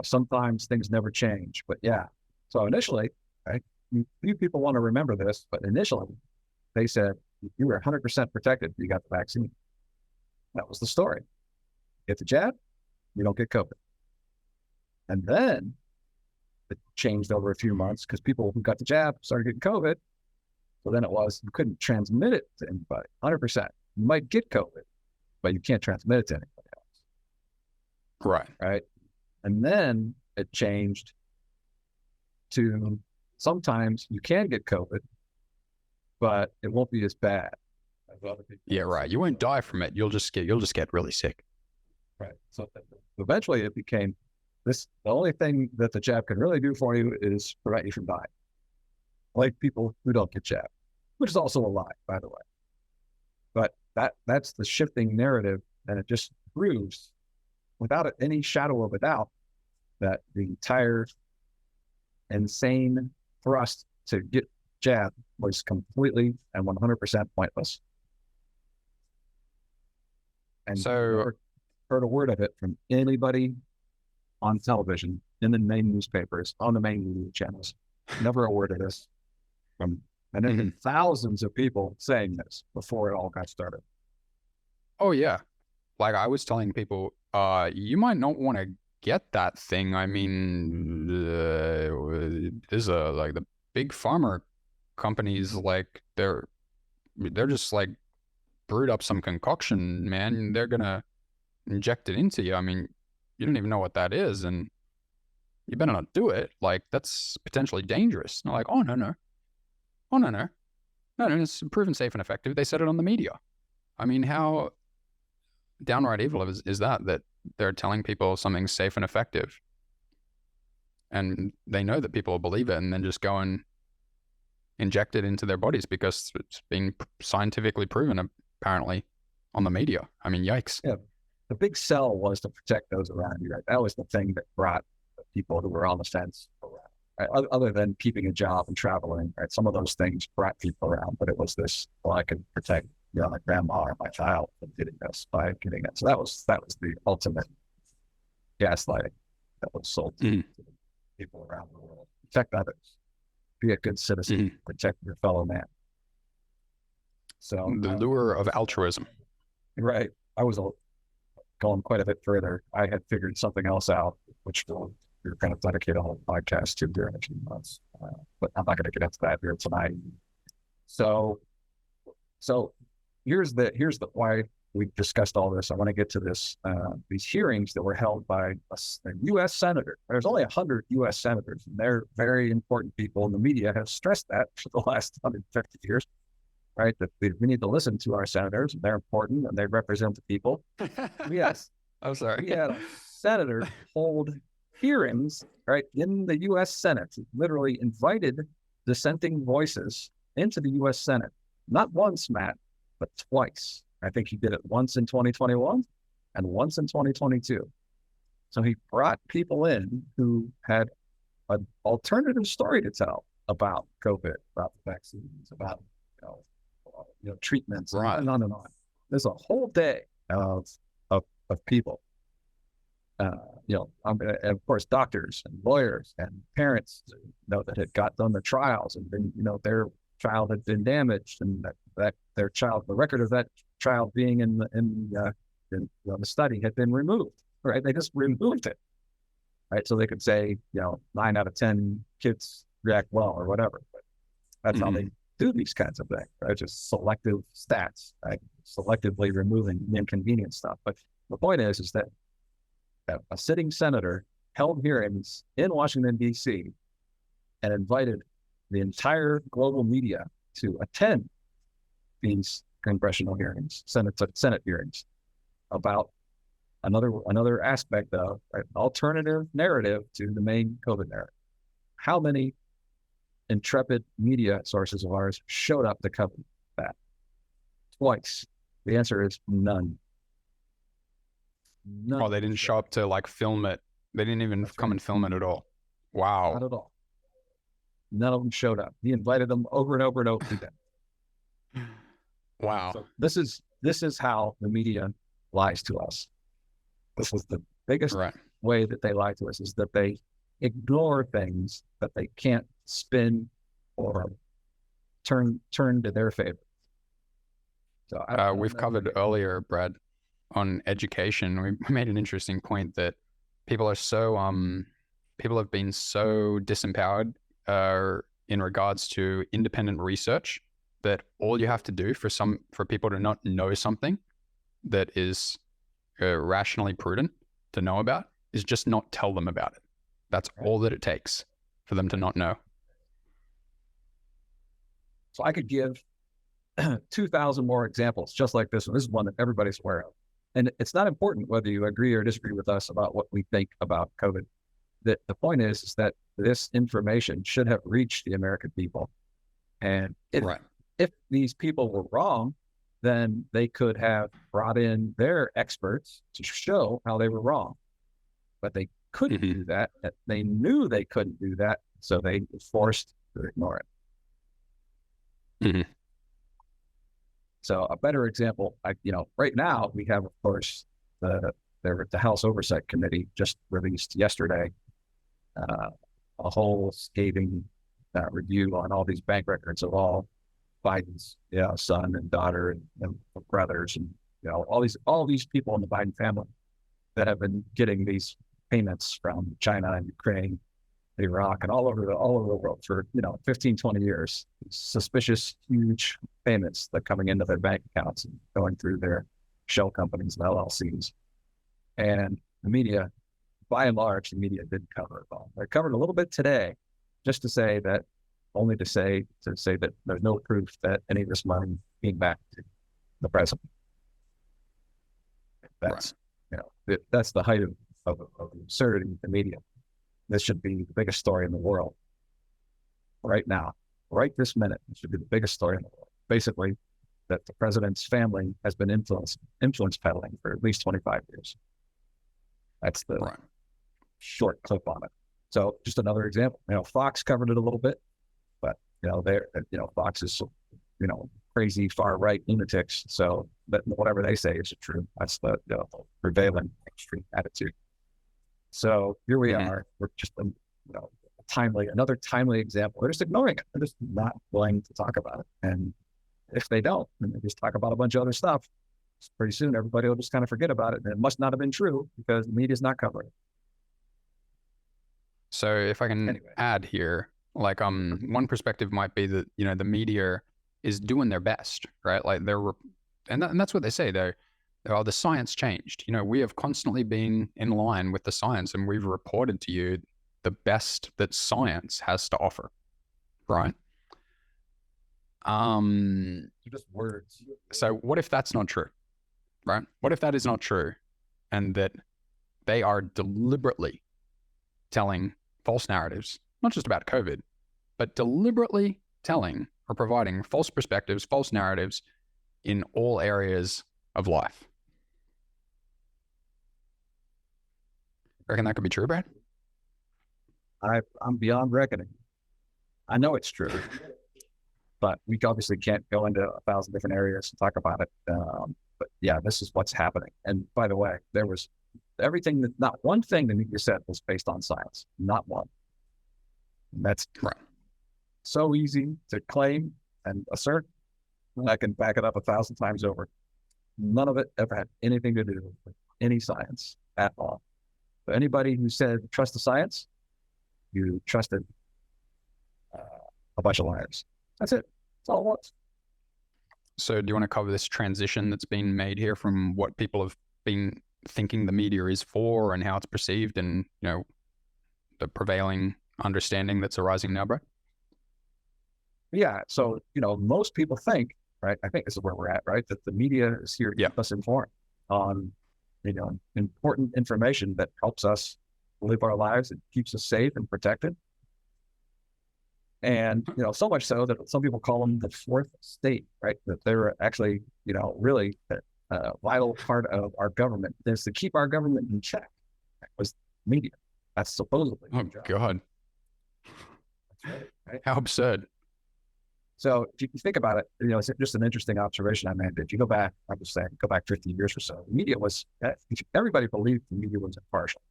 Sometimes things never change, but yeah. So initially, right, few people want to remember this, but initially they said you were 100% protected if you got the vaccine. That was the story. Get the jab, you don't get COVID. And then it changed over a few months because people who got the jab started getting COVID. So then it was, you couldn't transmit it to anybody, 100%. You might get COVID, but you can't transmit it to anybody else. Right. And then it changed to sometimes you can get COVID, but it won't be as bad as other people. Yeah, right. You won't die from it. You'll just get really sick. Right. So eventually it became the only thing that the jab can really do for you is prevent you from dying. Like people who don't get jabbed, which is also a lie, by the way. But that's the shifting narrative, and it just proves without any shadow of a doubt that the entire insane thrust to get jabbed was completely and 100% pointless. And so never heard a word of it from anybody on television, in the main newspapers, on the main media channels. Never a word of this. And then thousands of people saying this before it all got started. Oh yeah. Like I was telling people, you might not want to get that thing. I mean, there's like the big pharma companies, like they're just like brewed up some concoction, man. They're gonna inject it into you. I mean, you don't even know what that is, and you better not do it. Like that's potentially dangerous. And they're like, oh no, it's proven safe and effective. They said it on the media. I mean, how downright evil is that they're telling people something's safe and effective, and they know that people will believe it, and then just go and inject it into their bodies because it's been scientifically proven, apparently, on the media. I mean, yikes. Yeah. The big sell was to protect those around you, right? That was the thing that brought the people who were on the fence around, right? Other than keeping a job and traveling, right? Some of those things brought people around, but it was this, well, I could protect my grandma or my child from getting this by getting it. So that was the ultimate gaslighting that was sold to the people around the world. protect others, be a good citizen, protect your fellow man. So the lure of altruism. Right. I was going quite a bit further. I had figured something else out, which we're going to dedicate a whole podcast to during a few months. But I'm not going to get into that here tonight. So here's the why we discussed all this. I want to get to this, these hearings that were held by a U.S. senator. There's only 100 U.S. senators, and they're very important people. And the media has stressed that for the last 150 years, right? That we need to listen to our senators, and they're important, and they represent the people. Yes. I'm sorry. We had a senator hold hearings, right, in the U.S. Senate, literally invited dissenting voices into the U.S. Senate. Not once, Matt, but twice. I think he did it once in 2021 and once in 2022. So he brought people in who had an alternative story to tell about COVID, about the vaccines, about treatments, right, and on and on. There's a whole day of people. Of course, doctors and lawyers and parents, that had got done the trials and been, their child had been damaged, and that their child, the record of that child being in the study had been removed. Right? They just removed it. Right? So they could say, 9 out of 10 kids react well or whatever. But that's how they do these kinds of things. Right? Just selective stats, right? Selectively removing the inconvenient stuff. But the point is that a sitting senator held hearings in Washington, D.C., and invited the entire global media to attend these congressional hearings, Senate hearings, about another aspect of an alternative narrative to the main COVID narrative. How many intrepid media sources of ours showed up to cover that? Twice. The answer is none. Oh, they didn't show up to film it. They didn't even come and film it at all. Wow. Not at all. None of them showed up. He invited them over and over and over again. Wow. So this is how the media lies to us. This is the biggest way that they lie to us, is that they ignore things that they can't spin or turn to their favor. So we've covered earlier, Brad, on education. We made an interesting point that people have been so disempowered in regards to independent research, that all you have to do for people to not know something that is rationally prudent to know about is just not tell them about it. That's all that it takes for them to not know. So I could give 2,000 more examples just like this one. This is one that everybody's aware of. And it's not important whether you agree or disagree with us about what we think about COVID. The point is that this information should have reached the American people. And if these people were wrong, then they could have brought in their experts to show how they were wrong. But they couldn't do that. They knew they couldn't do that, so they were forced to ignore it. So a better example, right now we have, of course, the House Oversight Committee just released yesterday a whole scathing review on all these bank records of all Biden's son and daughter and brothers, and all these people in the Biden family that have been getting these payments from China and Ukraine, Iraq, and all over the world for 15, 20 years. Suspicious, huge payments that coming into their bank accounts and going through their shell companies and LLCs. And the media, by and large, the media didn't cover it all. They covered a little bit today, just to say that there's no proof that any of this money came back to the president. That's that's the height of absurdity in the media. This should be the biggest story in the world right now, right this minute. It should be the biggest story in the world. Basically, that the president's family has been influence peddling for at least 25 years. That's the short clip on it. So just another example. Fox covered it a little bit, but Fox is crazy far right lunatics. So that whatever they say is true. That's the prevailing extreme attitude. So here we are. We're just a another timely example. They're just ignoring it. They're just not willing to talk about it. And if they don't, and they just talk about a bunch of other stuff, pretty soon everybody will just kind of forget about it. And it must not have been true because the media's not covering it. So if I can add here, like one perspective might be that, you know, the media is doing their best, right? Like and that's what they say. The science changed. You know, we have constantly been in line with the science, and we've reported to you the best that science has to offer, right? Just words. So what if that's not true, right? What if that is not true, and that they are deliberately telling false narratives, not just about COVID, but deliberately telling or providing false perspectives, false narratives in all areas of life? Reckon that could be true, Brad? I'm beyond reckoning. I know it's true, but we obviously can't go into 1,000 different areas to talk about it. But yeah, this is what's happening. And by the way, there was everything that, not one thing the media said was based on science, not one. And that's right. So easy to claim and assert. I can back it up 1,000 times over. None of it ever had anything to do with any science at all. But anybody who said trust the science, you trusted a bunch of liars. That's it. That's all it was. So do you want to cover this transition that's been made here from what people have been thinking the media is for and how it's perceived, and, you know, the prevailing understanding that's arising now, bro? Yeah. So, you know, most people think, right, I think this is where we're at, right, that the media is here to keep us informed on, you know, important information that helps us live our lives and keeps us safe and protected. And, you know, so much so that some people call them the fourth estate, right? That they're actually, you know, really a vital part of our government. Is to keep our government in check. That was media. That's supposedly. Oh, God. That's right? How absurd. So if you think about it, you know, it's just an interesting observation I made. If you go back, I'm just saying, go back 50 years or so, the media was, everybody believed the media was impartial.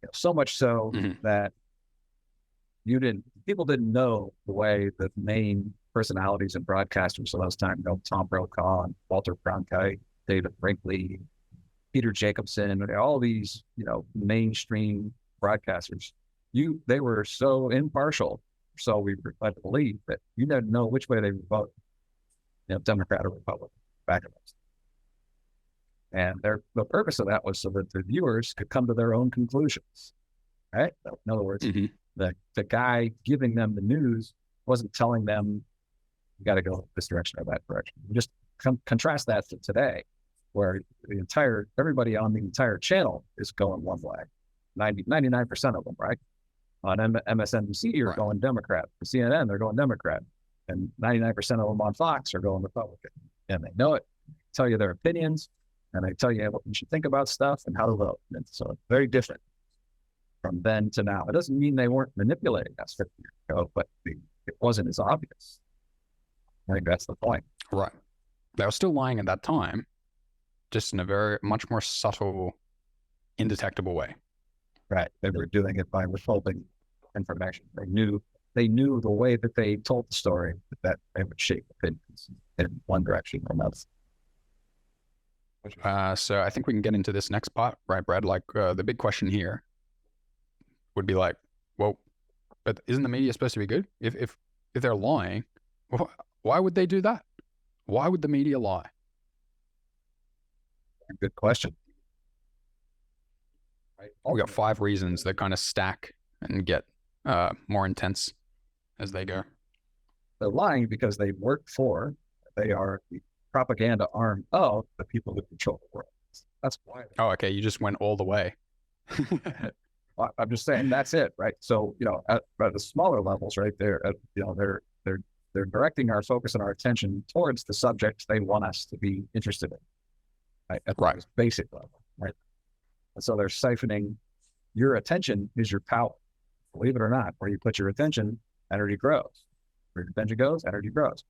You know, so much so that people didn't know the way the main personalities and broadcasters of those time, you know, Tom Brokaw and Walter Cronkite, David Brinkley, Peter Jacobson, all these, you know, mainstream broadcasters, they were so impartial. So we were led to believe that you didn't know which way they would vote, you know, Democrat or Republican, back and forth. And the purpose of that was so that the viewers could come to their own conclusions, right? In other words, the guy giving them the news wasn't telling them, you got to go this direction or that direction. You just contrast that to today, where everybody on the entire channel is going one way, 99% of them, right? On MSNBC, you're going Democrat. For CNN, they're going Democrat. And 99% of them on Fox are going Republican. And they know it, tell you their opinions, and they tell you what you should think about stuff and how to vote. And so it's very different from then to now. It doesn't mean they weren't manipulating us 50 years ago, but it wasn't as obvious. I think that's the point. Right. They were still lying at that time, just in a very much more subtle, indetectable way. Right. They were doing it by withholding information. They knew the way that they told the story that they would shape opinions in one direction or another. So I think we can get into this next part, right, Brad? Like the big question here would be like, well, but isn't the media supposed to be good? If they're lying, why would they do that? Why would the media lie? Good question. We got 5 reasons that kind of stack and get more intense as they go. They're lying because they are the propaganda arm of the people who control the world. That's why. Oh, okay. You just went all the way. I'm just saying that's it, right? So, you know, at the smaller levels, right, they're directing our focus and our attention towards the subject they want us to be interested in, right? At the basic level, right? And so they're siphoning your attention is your power. Believe it or not, where you put your attention, energy grows. Where your attention goes, energy grows.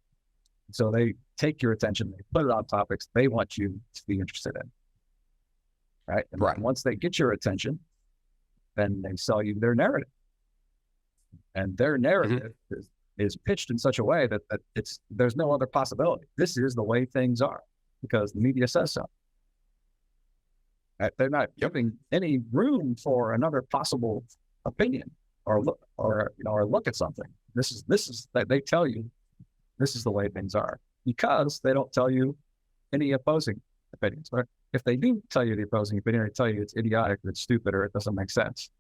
So they take your attention, they put it on topics they want you to be interested in, right? And once they get your attention, then they sell you their narrative. and their narrative is pitched in such a way that there's no other possibility. This is the way things are because the media says so. They're not giving any room for another possible opinion or look at something. This is that they tell you this is the way things are because they don't tell you any opposing opinions. But if they do tell you the opposing opinion, they tell you it's idiotic, or it's stupid, or it doesn't make sense.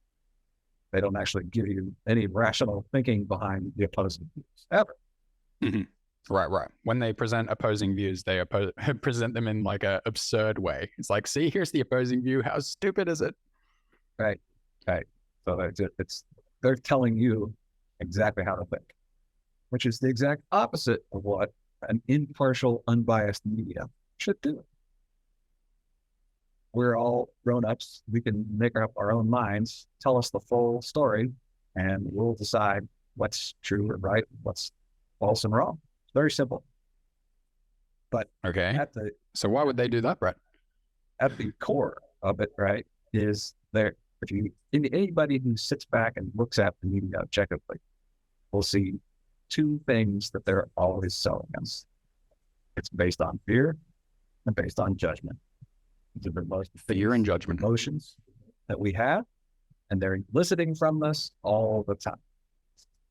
They don't actually give you any rational thinking behind the opposing views ever. Right. When they present opposing views, they present them in like a absurd way. It's like, see, here's the opposing view. How stupid is it? Right. So they're telling you exactly how to think, which is the exact opposite of what an impartial, unbiased media should do. We're all grown-ups. We can make up our own minds, tell us the full story, and we'll decide what's true or right, what's false and wrong. It's very simple. But so why would they do that, Brett? At the core of it, right, is anybody who sits back and looks at the media objectively will see two things that they're always selling us. It's based on fear and based on judgment. These are the most fear and judgment emotions that we have, and they're eliciting from us all the time.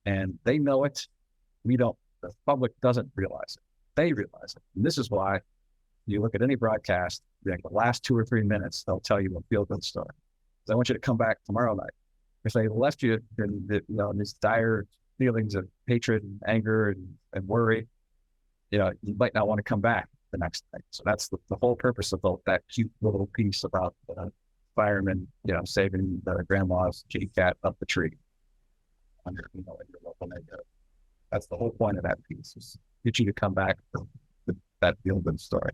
And they know it. We don't. The public doesn't realize it. They realize it. And this is why you look at any broadcast, like the last 2 or 3 minutes, they'll tell you a feel-good story. I want you to come back tomorrow night. If they left you in these dire feelings of hatred and anger and worry, you might not want to come back the next night. So that's the whole purpose of that cute little piece about firemen, saving the grandma's kitty cat up the tree under, in your local neighborhood. That's the whole point of that piece, is get you to come back to that feel-good story.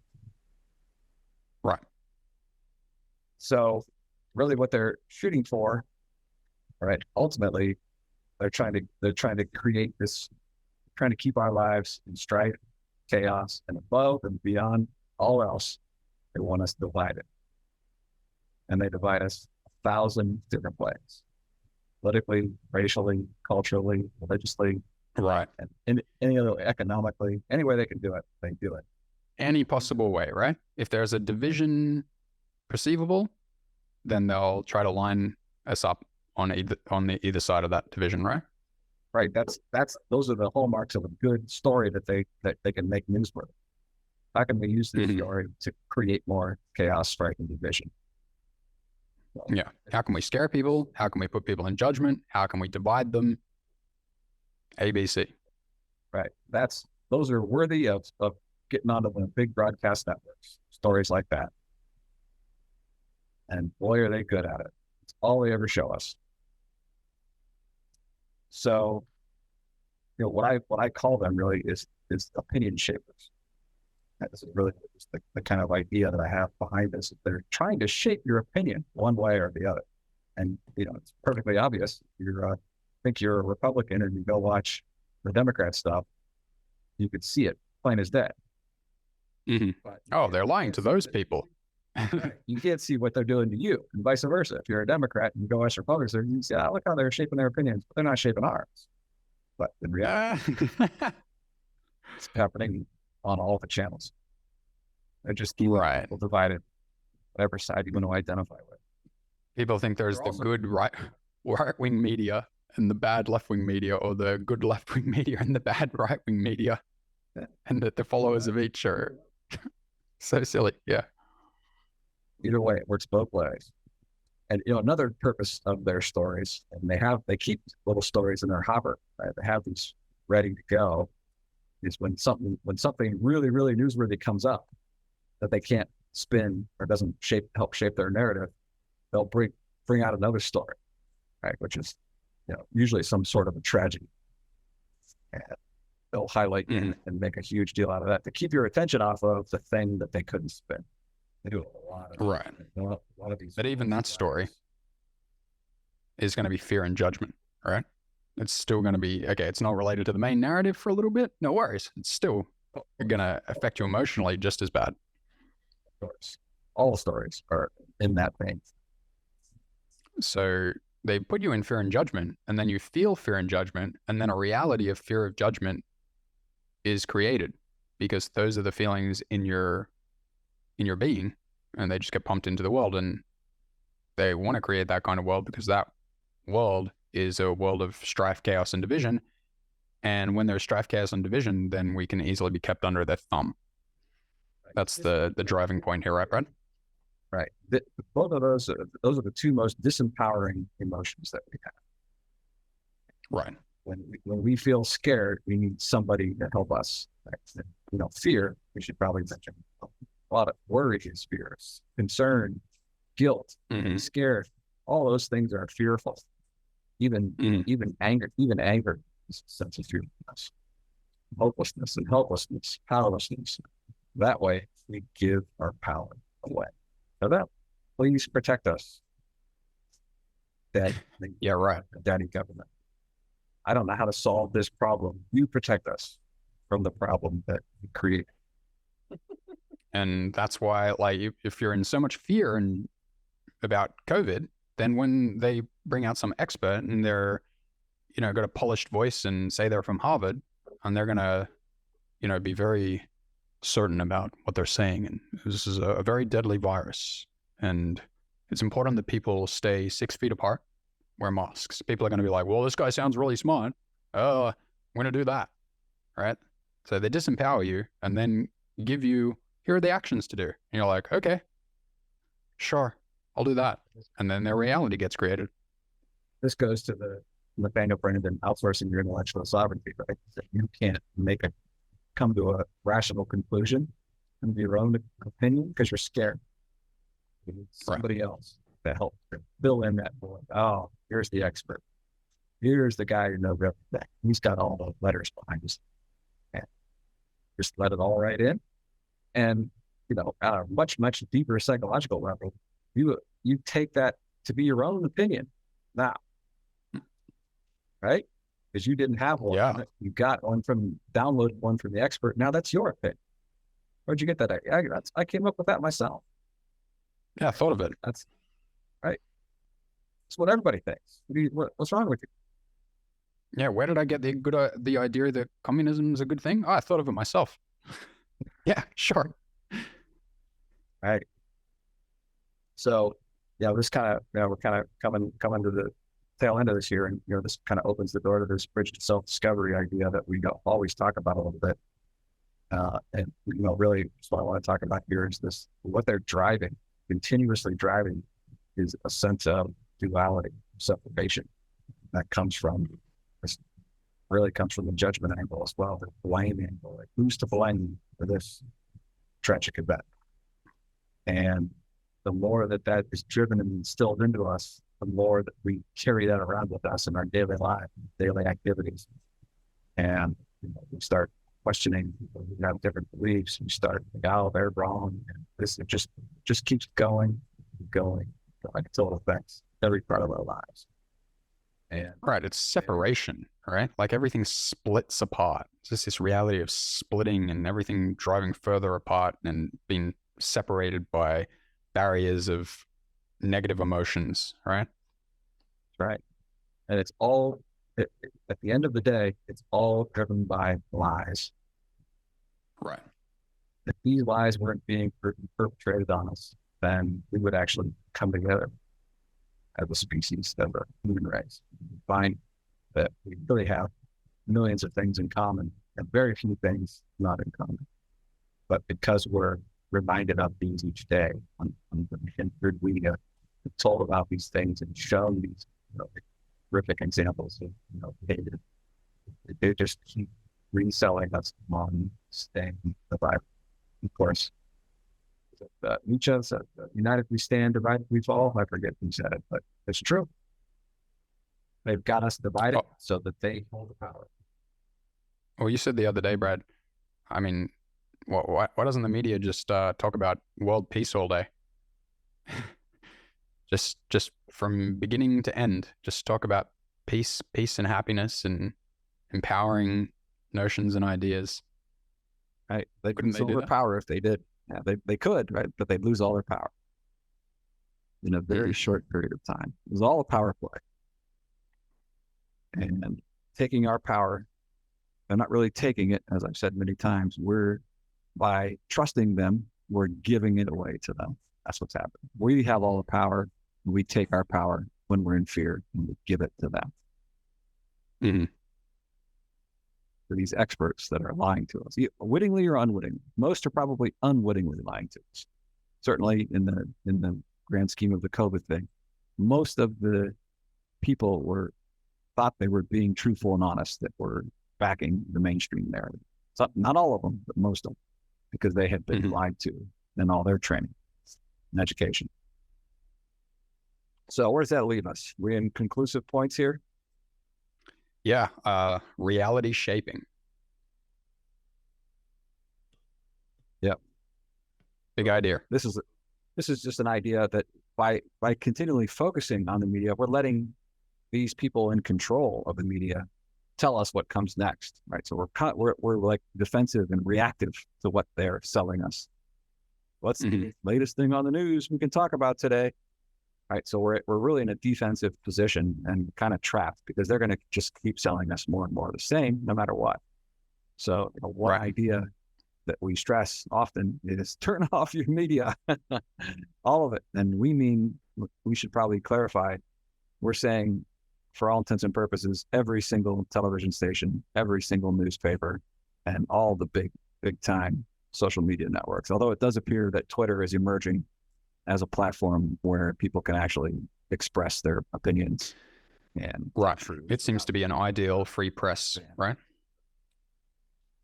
Right. So really what they're shooting for, right, ultimately, they're trying to create this, trying to keep our lives in strife, chaos, and above and beyond all else, they want us divided. And they divide us 1,000 different ways. Politically, racially, culturally, religiously, right, and any other, economically, any way they can do it, they do it. Any possible way, right? If there's a division perceivable, then they'll try to line us up on either side of that division, right? Right. Those are the hallmarks of a good story that they can make newsworthy. How can we use this story to create more chaos, strife, and division? Yeah. How can we scare people? How can we put people in judgment? How can we divide them? ABC. Right. Those are worthy of getting onto the big broadcast networks. Stories like that. And boy, are they good at it. It's all they ever show us. So, what I call them really is opinion shapers. That's really just the kind of idea that I have behind this. They're trying to shape your opinion one way or the other. And, it's perfectly obvious. Think you're a Republican and you go watch the Democrat stuff, you could see it plain as day. Oh, they're lying to those people. You can't see what they're doing to you, and vice versa. If you're a Democrat and you go watch Republicans, you can see, look how they're shaping their opinions, but they're not shaping ours. But in reality, it's happening on all the channels. They're just keeping people divided, whatever side you want to identify with. People think there's the good right-wing media and the bad left-wing media, or the good left-wing media and the bad right-wing media, and that the followers of each are so silly. Yeah. Either way, it works both ways. And another purpose of their stories, and they keep little stories in their hopper, right? They have these ready to go, is when something really, really newsworthy comes up that they can't spin or doesn't help shape their narrative, they'll bring out another story, right? Which is usually some sort of a tragedy. And they'll highlight and make a huge deal out of that to keep your attention off of the thing that they couldn't spin. They do a lot of a lot of these. But even that story is going to be fear and judgment, right? It's still going to be, okay, it's not related to the main narrative for a little bit. No worries. It's still going to affect you emotionally just as bad. Of course. All stories are in that vein. So they put you in fear and judgment, and then you feel fear and judgment, and then a reality of fear of judgment is created, because those are the feelings in your being, and they just get pumped into the world, and they want to create that kind of world because that world is a world of strife, chaos, and division. And when there's strife, chaos, and division, then we can easily be kept under their thumb. That's the driving point here, right, Brad? Right. Both of those are the two most disempowering emotions that we have. Right. When we feel scared, we need somebody to help us. Right? Fear, we should probably mention. A lot of worry is fear, concern, guilt, scared. All those things are fearful. Even anger is a sense of fearfulness. Hopelessness and helplessness, powerlessness. That way, we give our power away. So that, please protect us. Daddy, yeah, right. Daddy government. I don't know how to solve this problem. You protect us from the problem that we create. And that's why, like, if you're in so much fear and about COVID, then when they bring out some expert and they're, got a polished voice and say they're from Harvard, and they're gonna, be very certain about what they're saying, and this is a very deadly virus, and it's important that people stay 6 feet apart, wear masks. People are going to be like, well, this guy sounds really smart. Oh, I'm going to do that, right? So they disempower you and then give you, here are the actions to do. And you're like, okay, sure, I'll do that. And then their reality gets created. This goes to the Nathaniel Branden outsourcing your intellectual sovereignty, right? So you can't come to a rational conclusion and your own opinion because you're scared. You need somebody else to help fill in that void. Oh, here's the expert. Here's the guy who knows everything. He's got all the letters behind us. And just let it all right in. And, at a much, much deeper psychological level, you take that to be your own opinion now. Right? Because you didn't have one. Yeah. You got downloaded one from the expert. Now that's your opinion. Where'd you get that? I came up with that myself. Yeah, I thought of it. That's right. It's what everybody thinks. What's wrong with you? Yeah, where did I get the idea that communism is a good thing? Oh, I thought of it myself. Yeah, sure. Right. So, yeah, we're kind of coming to the tail end of this year, and this kind of opens the door to this bridge to self-discovery idea that we always talk about a little bit. And really, what I want to talk about here is this: what they're continuously driving, is a sense of duality, separation that comes from the judgment angle as well, the blame angle. Like, who's to blame for this tragic event? And the more that is driven and instilled into us, the more that we carry that around with us in our daily life, daily activities. And we start questioning people who have different beliefs. We start thinking, oh, they're wrong. And this just keeps going, until it affects every part of our lives. And right, it's separation, right? Like everything splits apart. It's just this reality of splitting and everything driving further apart and being separated by barriers of negative emotions, right? Right. And it's all, at the end of the day, it's all driven by lies. Right. If these lies weren't being perpetrated on us, then we would actually come together as a species, as a human race. We find that we really have millions of things in common and very few things not in common. But because we're reminded of these each day on the hindered, we have told about these things and shown these horrific examples of behavior. They just keep reselling us on staying the Bible. Of course, Nietzsche said, united we stand, divided we fall. I forget who said it, but it's true. They've got us divided so that they hold the power. Well, you said the other day, Brad, I mean, why doesn't the media just talk about world peace all day? just from beginning to end, just talk about peace and happiness and empowering notions and ideas. Right. They couldn't lose their power if they did. Yeah, they could, right? But they'd lose all their power in a very short period of time. It was all a power play. and taking our power. They're not really taking it, as I've said many times. By trusting them, we're giving it away to them. That's what's happening. We have all the power. We take our power when we're in fear and we give it to them. Mm-hmm. For these experts that are lying to us, wittingly or unwittingly. Most are probably unwittingly lying to us. Certainly in the grand scheme of the COVID thing, most of the people thought they were being truthful and honest, that were backing the mainstream narrative. So not all of them, but most of them, because they had been lied to in all their training and education. So where does that leave us? We in conclusive points here? Yeah, reality shaping. Yep. Big idea. This is just an idea that by continually focusing on the media, we're letting these people in control of the media tell us what comes next, right? So we're like defensive and reactive to what they're selling us. What's the latest thing on the news we can talk about today? Right. So we're really in a defensive position and kind of trapped, because they're going to just keep selling us more and more of the same, no matter what. So one idea that we stress often is turn off your media, all of it. And we should probably clarify, we're saying, for all intents and purposes, every single television station, every single newspaper, and all the big time social media networks. Although it does appear that Twitter is emerging as a platform where people can actually express their opinions. And it seems to be an ideal free press, right?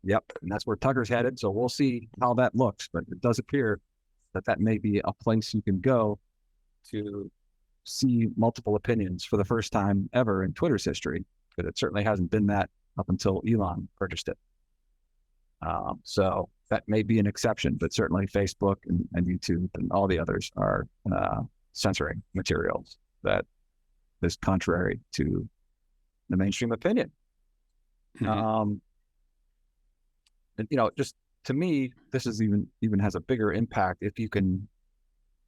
Yep, and that's where Tucker's headed. So we'll see how that looks, but it does appear that may be a place you can go to see multiple opinions for the first time ever in Twitter's history, but it certainly hasn't been that up until Elon purchased it. So that may be an exception, but certainly Facebook and YouTube and all the others are censoring materials that is contrary to the mainstream opinion. And just to me, this is even has a bigger impact if you can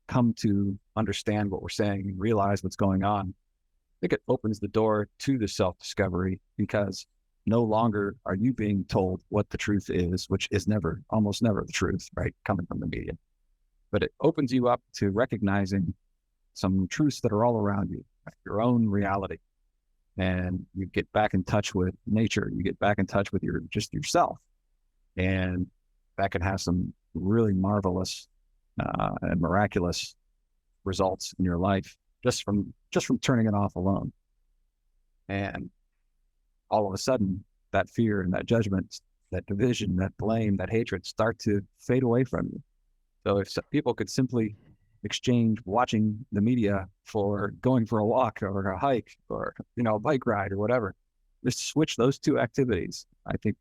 come to understand what we're saying and realize what's going on. I think it opens the door to the self-discovery, because no longer are you being told what the truth is, which is almost never the truth, right? Coming from the media. But it opens you up to recognizing some truths that are all around you, right? Your own reality. And you get back in touch with nature. You get back in touch with yourself. And that can have some really marvelous and miraculous results in your life just from turning it off alone. And all of a sudden, that fear and that judgment, that division, that blame, that hatred start to fade away from you. So if people could simply exchange watching the media for going for a walk or a hike or a bike ride or whatever, just switch those two activities, I think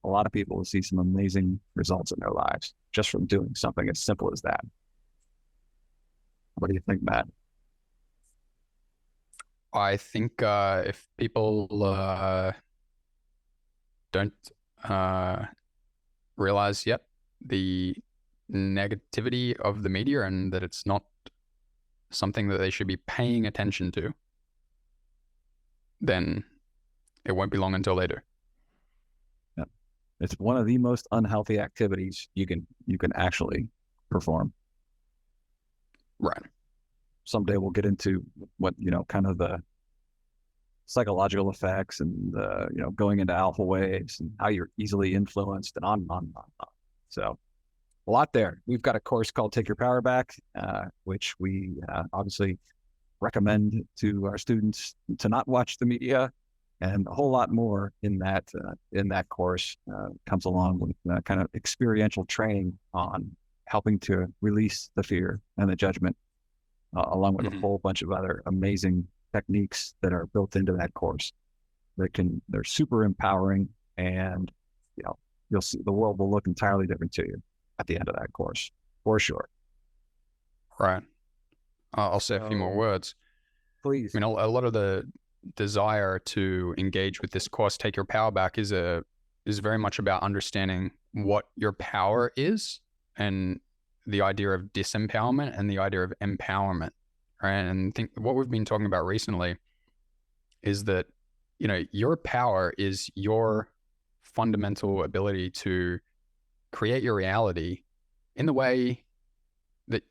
a lot of people will see some amazing results in their lives just from doing something as simple as that. What do you think, Matt? I think if people don't realize yet the negativity of the media and that it's not something that they should be paying attention to, then it won't be long until they do. Yeah. It's one of the most unhealthy activities you can actually perform. Right. Someday we'll get into what, kind of the psychological effects and, going into alpha waves and how you're easily influenced and on and on and on. So a lot there. We've got a course called Take Your Power Back, which we obviously recommend to our students to not watch the media, and a whole lot more in that course comes along with kind of experiential training on helping to release the fear and the judgment, along with a whole bunch of other amazing techniques that are built into that course. They're super empowering, and you'll see the world will look entirely different to you at the end of that course, for sure. Right. I'll say a few more words. Please. I mean, a lot of the desire to engage with this course, Take Your Power Back, is very much about understanding what your power is, and the idea of disempowerment and the idea of empowerment, right? And I think what we've been talking about recently is that your power is your fundamental ability to create your reality in the way that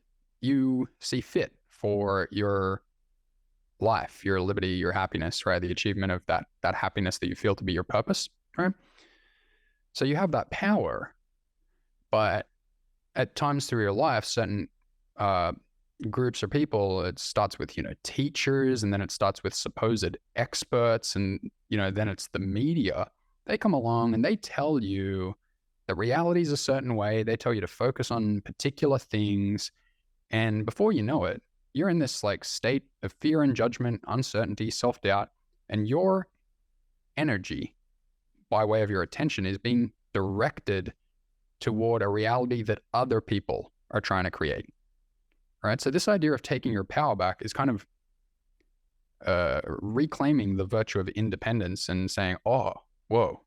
you see fit for your life, your liberty, your happiness, right? The achievement of that happiness that you feel to be your purpose, right? So you have that power, but at times through your life, certain groups or people, it starts with, teachers, and then it starts with supposed experts, and, then it's the media. They come along and they tell you that reality is a certain way. They tell you to focus on particular things. And before you know it, you're in this like state of fear and judgment, uncertainty, self-doubt, and your energy by way of your attention is being directed toward a reality that other people are trying to create, right? So this idea of taking your power back is kind of reclaiming the virtue of independence and saying, oh, whoa,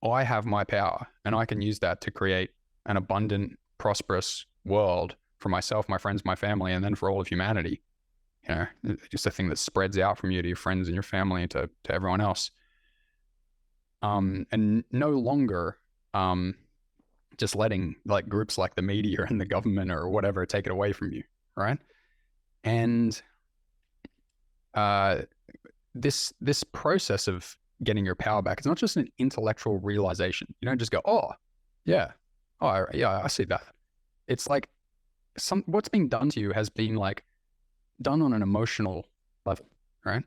I have my power and I can use that to create an abundant, prosperous world for myself, my friends, my family, and then for all of humanity. Just a thing that spreads out from you to your friends and your family to everyone else. And no longer just letting like groups like the media and the government or whatever take it away from you, right? And this process of getting your power back, it's not just an intellectual realization. You don't just go, I see that. It's like what's being done to you has been like done on an emotional level, right?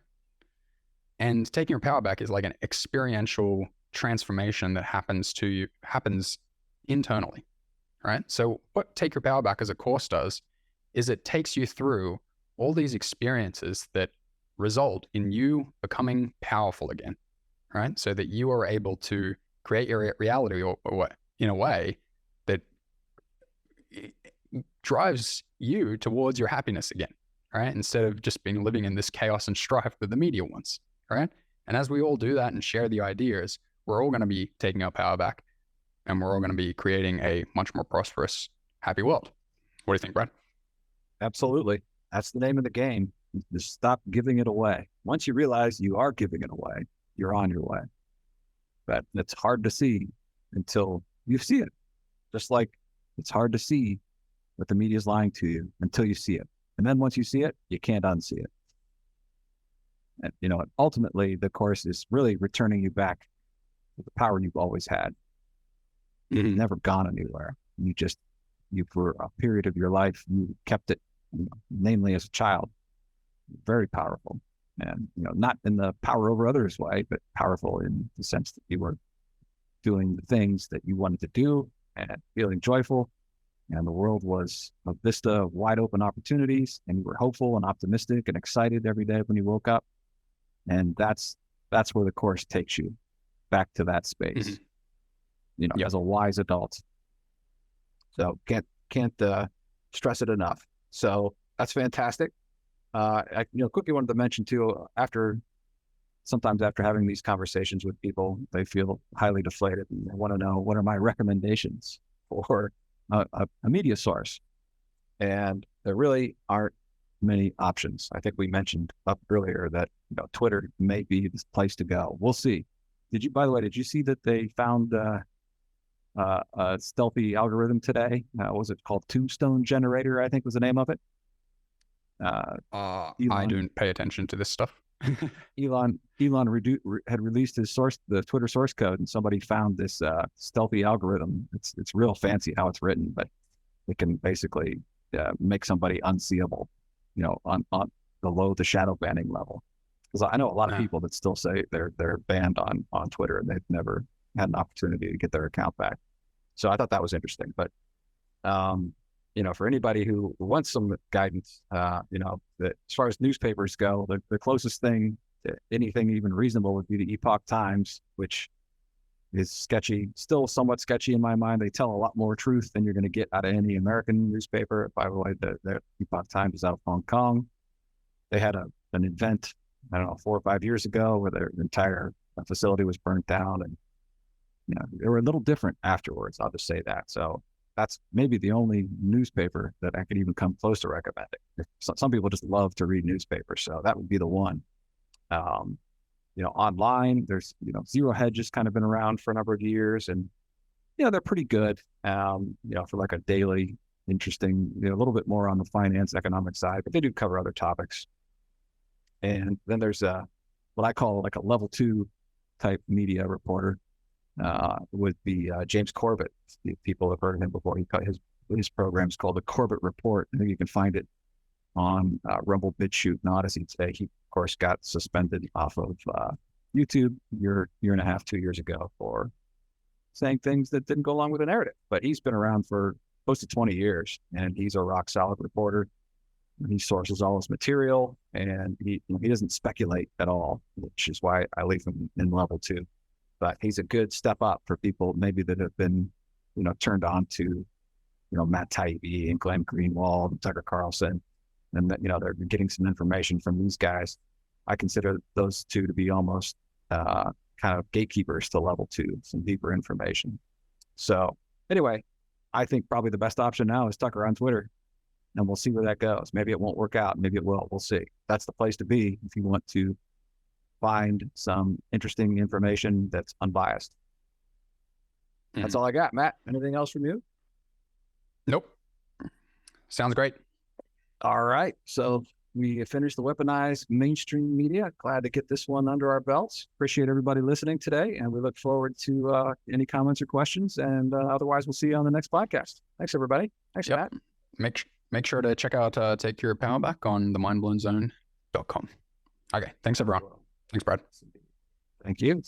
And taking your power back is like an experiential transformation that happens internally, right? So what Take Your Power Back as a course does is it takes you through all these experiences that result in you becoming powerful again, right? So that you are able to create your reality or what, in a way that drives you towards your happiness again, right? Instead of just living in this chaos and strife that the media wants, right? And as we all do that and share the ideas, we're all going to be taking our power back, and we're all going to be creating a much more prosperous, happy world. What do you think, Brad? Absolutely. That's the name of the game. Just stop giving it away. Once you realize you are giving it away, you're on your way. But it's hard to see until you see it. Just like it's hard to see what the media is lying to you until you see it. And then once you see it, you can't unsee it. And, ultimately, the course is really returning you back to the power you've always had. You've never gone anywhere. You for a period of your life, you kept it, namely as a child, very powerful. And, not in the power over others way, but powerful in the sense that you were doing the things that you wanted to do and feeling joyful. And the world was a vista of wide open opportunities, and you were hopeful and optimistic and excited every day when you woke up. And that's where the course takes you back to that space, as a wise adult. So can't stress it enough. So that's fantastic. I quickly wanted to mention too, sometimes after having these conversations with people, they feel highly deflated and they want to know, what are my recommendations for a media source? And there really aren't many options. I think we mentioned up earlier that Twitter may be the place to go. We'll see. By the way, did you see that they found a stealthy algorithm today? Was it called Tombstone Generator, I think was the name of it? I don't pay attention to this stuff. Elon had released the Twitter source code, and somebody found this stealthy algorithm. It's real fancy how it's written, but it can basically make somebody unseeable, on below the shadow banning level. Because I know a lot of people that still say they're banned on Twitter and they've never had an opportunity to get their account back. So I thought that was interesting. But for anybody who wants some guidance, that as far as newspapers go, the closest thing to anything even reasonable would be the Epoch Times, which is sketchy, still somewhat sketchy in my mind. They tell a lot more truth than you're going to get out of any American newspaper. By the way, the Epoch Times is out of Hong Kong. They had an event, 4 or 5 years ago, where their entire facility was burnt down, and they were a little different afterwards. I'll just say that. So that's maybe the only newspaper that I could even come close to recommending. Some people just love to read newspapers, so that would be the one. online. There's, Zero Hedge has kind of been around for a number of years, and, they're pretty good, for like a daily interesting, a little bit more on the finance economic side, but they do cover other topics. And then there's what I call like a level 2 type media reporter, would be James Corbett. People have heard of him before. His program's called the Corbett Report. I think you can find it on Rumble, BitChute, and Odyssey today. He, of course, got suspended off of YouTube year and a half, 2 years ago for saying things that didn't go along with the narrative. But he's been around for close to 20 years, and he's a rock solid reporter. He sources all his material, and he doesn't speculate at all, which is why I leave him in level 2. But he's a good step up for people maybe that have been, turned on to, Matt Taibbi and Glenn Greenwald and Tucker Carlson, and that, they're getting some information from these guys. I consider those two to be almost kind of gatekeepers to level 2, some deeper information. So anyway, I think probably the best option now is Tucker on Twitter, and we'll see where that goes. Maybe it won't work out. Maybe it will. We'll see. That's the place to be if you want to find some interesting information that's unbiased. That's all I got. Matt, anything else from you? Nope. Sounds great. All right. So we finished the Weaponized mainstream media. Glad to get this one under our belts. Appreciate everybody listening today, and we look forward to any comments or questions. And otherwise, we'll see you on the next podcast. Thanks, everybody. Thanks, Matt. Make sure to check out Take Your Power Back on themindblowenzone.com. Okay. Thanks, everyone. Thanks, Brad. Thank you.